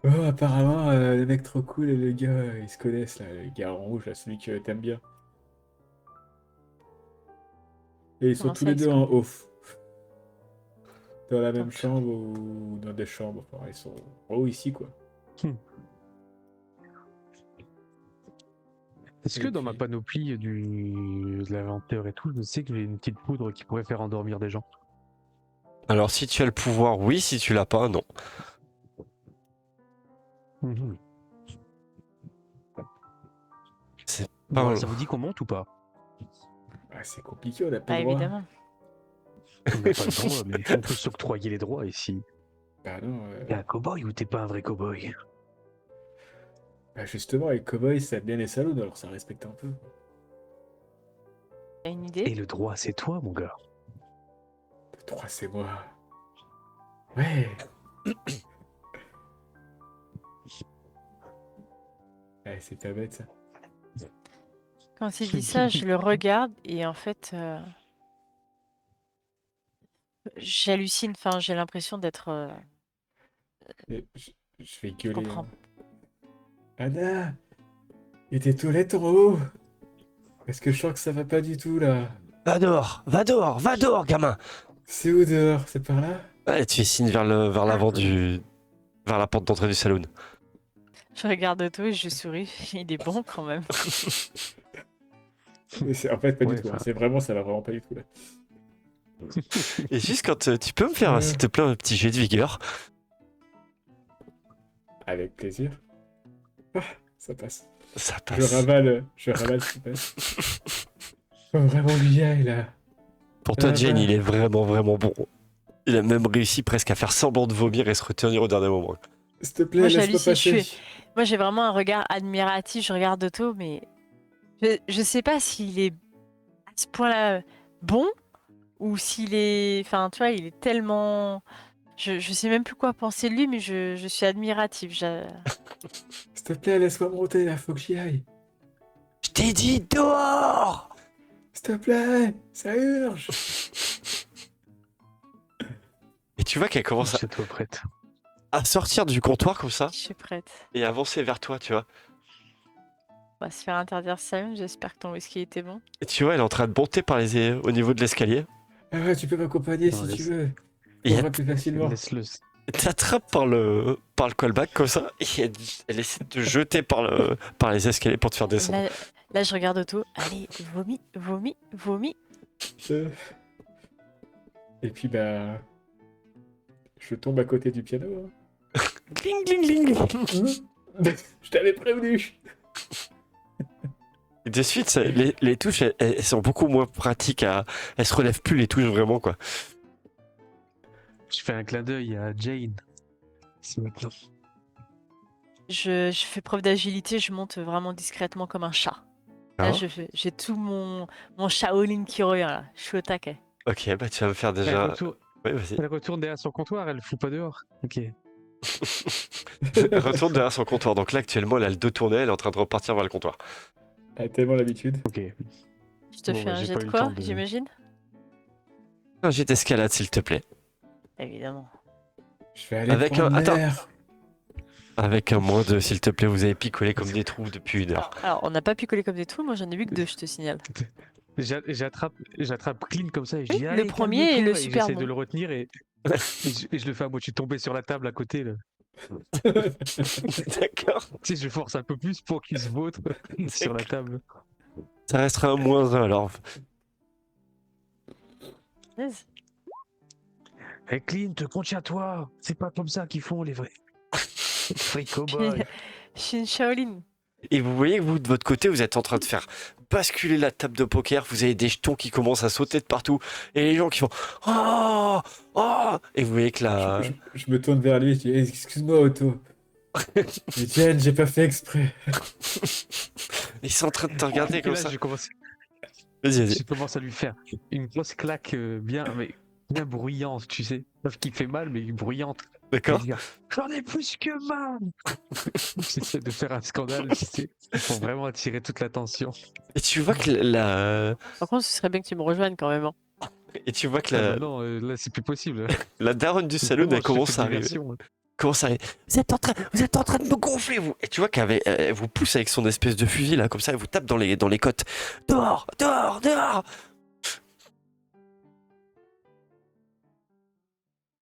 Oh, apparemment, le mec trop cool et le gars, ils se connaissent là, le gars en rouge, là, celui que t'aimes bien. Et ils sont Comment tous ça, les ils deux se en connaissent? off. Dans la même Donc, chambre ou dans des chambres. Enfin, ils sont en haut ici, quoi. Est-ce Et que dans ma puis- panoplie de l'inventeur et tout, je sais que j'ai une petite poudre qui pourrait faire endormir des gens? Alors, si tu as le pouvoir, oui. Si tu l'as pas, non. Mhm. C'est pas Bon, un- ça vous dit qu'on monte ou pas? Ah, c'est compliqué, on n'a pas Pas le droit. évidemment. On n'a pas le droit, mais on peut s'octroyer les droits ici. Bah non, T'es un cow-boy ou t'es pas un vrai cow-boy? bah justement, les cowboys, ça aime bien les salauds, alors ça respecte un peu. T'as une Et idée? le droit, c'est toi, mon gars. Le 3, c'est moi. Ouais. Ouais, c'est pas bête, ça. Quand il dit ça, je le regarde et en fait, j'hallucine. Enfin, j'ai l'impression d'être. Et je vais Je gueuler. comprends. Anna! Et tes toilettes en haut? Parce que je sens que ça va pas du tout, là. Va dehors, gamin. C'est où dehors? C'est par là? Ouais, tu fais signe vers l'avant vers la porte d'entrée du saloon. Je regarde Otto et je souris. Il est bon quand même. Mais en fait, pas Ouais, du tout. Hein. enfin- C'est vraiment, ça va vraiment pas du tout, là. Et juste quand tu peux me faire, Ouais. s'il te plaît, un petit jet de vigueur. Avec plaisir. Ah, ça passe. Ça Je passe. ravale ce qui passe. Faut vraiment que j'y aille, là. Pour toi, Ah, Jane, bah. il est vraiment, vraiment bon. Il a même réussi presque à faire semblant de vomir et se retenir au dernier moment. S'il te plaît, Moi, laisse-moi j'hallucine, passer. Moi, j'ai vraiment un regard admiratif. Je regarde Otto, mais je sais pas s'il est à ce point-là bon ou s'il est. Enfin, tu vois, il est tellement. Je sais même plus quoi penser de lui, mais je suis admirative. S'il te plaît, laisse-moi monter, là. Faut que j'y aille. Je t'ai dit dehors. S'il te plaît, ça urge. Et tu vois qu'elle commence C'est toi prête. à sortir du comptoir comme ça Je suis prête. et avancer vers toi, tu vois. On va se faire interdire ça. J'espère que ton whisky était bon. Et tu vois, elle est en train de monter au niveau de l'escalier. Ah ouais, tu peux m'accompagner Non, si tu laisse- veux. Et On elle va plus facilement. Laisse-le. t'attrape par le callback comme ça et elle essaie de te jeter par les escaliers pour te faire descendre. Là, je regarde Otto. Allez, vomis, vomis, vomis. Euh. Et puis, bah... Je tombe à côté du piano. Gling, gling, gling. Hein. Je t'avais prévenu. Et de suite, les touches, elles sont beaucoup moins pratiques Elles se relèvent plus les touches vraiment, quoi. Je fais un clin d'œil à Jane. C'est maintenant. Je fais preuve d'agilité, je monte vraiment discrètement comme un chat. Là, D'accord. j'ai tout mon Shaolin qui revient là. Je suis au taquet. Ok, bah tu vas me faire Elle déjà. retourne, Oui, vas-y. elle retourne derrière son comptoir, elle le fout pas dehors. Ok. Elle retourne derrière son comptoir. Donc là, actuellement, elle a le dos tourné, elle est en train de repartir vers le comptoir. Elle a tellement l'habitude. Ok. Je te Bon, fais bah, un j'ai jet pas de eu le quoi, temps de- j'imagine? Un jet d'escalade, s'il te plaît. Évidemment. Je vais aller Avec un- prendre attends. l'air. Avec un moins 2, s'il te plaît. Vous avez picolé comme des trous depuis 1 heure. Alors, on n'a pas picolé comme des trous, moi j'en ai vu que 2, je te signale. J'attrape Clean comme ça et je Oui, dis le allez, premier et calme-toi. le Et super j'essaie bon. de le retenir et je le fais à moitié tomber sur la table à côté. Là. D'accord. Tu sais, je force un peu plus pour qu'il se vautre sur la table. Ça restera un moins 1 alors. Yes. Hey Clean, contiens-toi. C'est pas comme ça qu'ils font les vrais cowboys. Je suis une Shaolin. Et vous voyez que vous, de votre côté, vous êtes en train de faire basculer la table de poker. Vous avez des jetons qui commencent à sauter de partout. Et les gens qui font Oh Oh Et vous voyez que la. Je me tourne vers lui et je dis excuse-moi, Otto. Mais Jen, j'ai pas fait exprès. Ils sont en train de te regarder Et comme là, ça. je commence, Vas-y, vas-y. je commence à lui faire une grosse claque bien bruyante, tu sais. Sauf qui fait mal, mais bruyante. Et D'accord. il dit, j'en ai plus que mal. J'essaie de faire un scandale, tu sais, pour vraiment attirer toute l'attention. Et tu vois que la. Par contre, ce serait bien que tu me rejoignes quand même. Hein. Et tu vois que Ah la, bah non, là c'est plus possible. la daronne du saloon, Vraiment, elle je fais commence à arriver. diversion. Commence à arriver. Vous êtes en train de me gonfler, vous. Et tu vois qu'elle vous pousse avec son espèce de fusil, là, comme ça, elle vous tape dans les côtes. Dehors, dehors, dehors.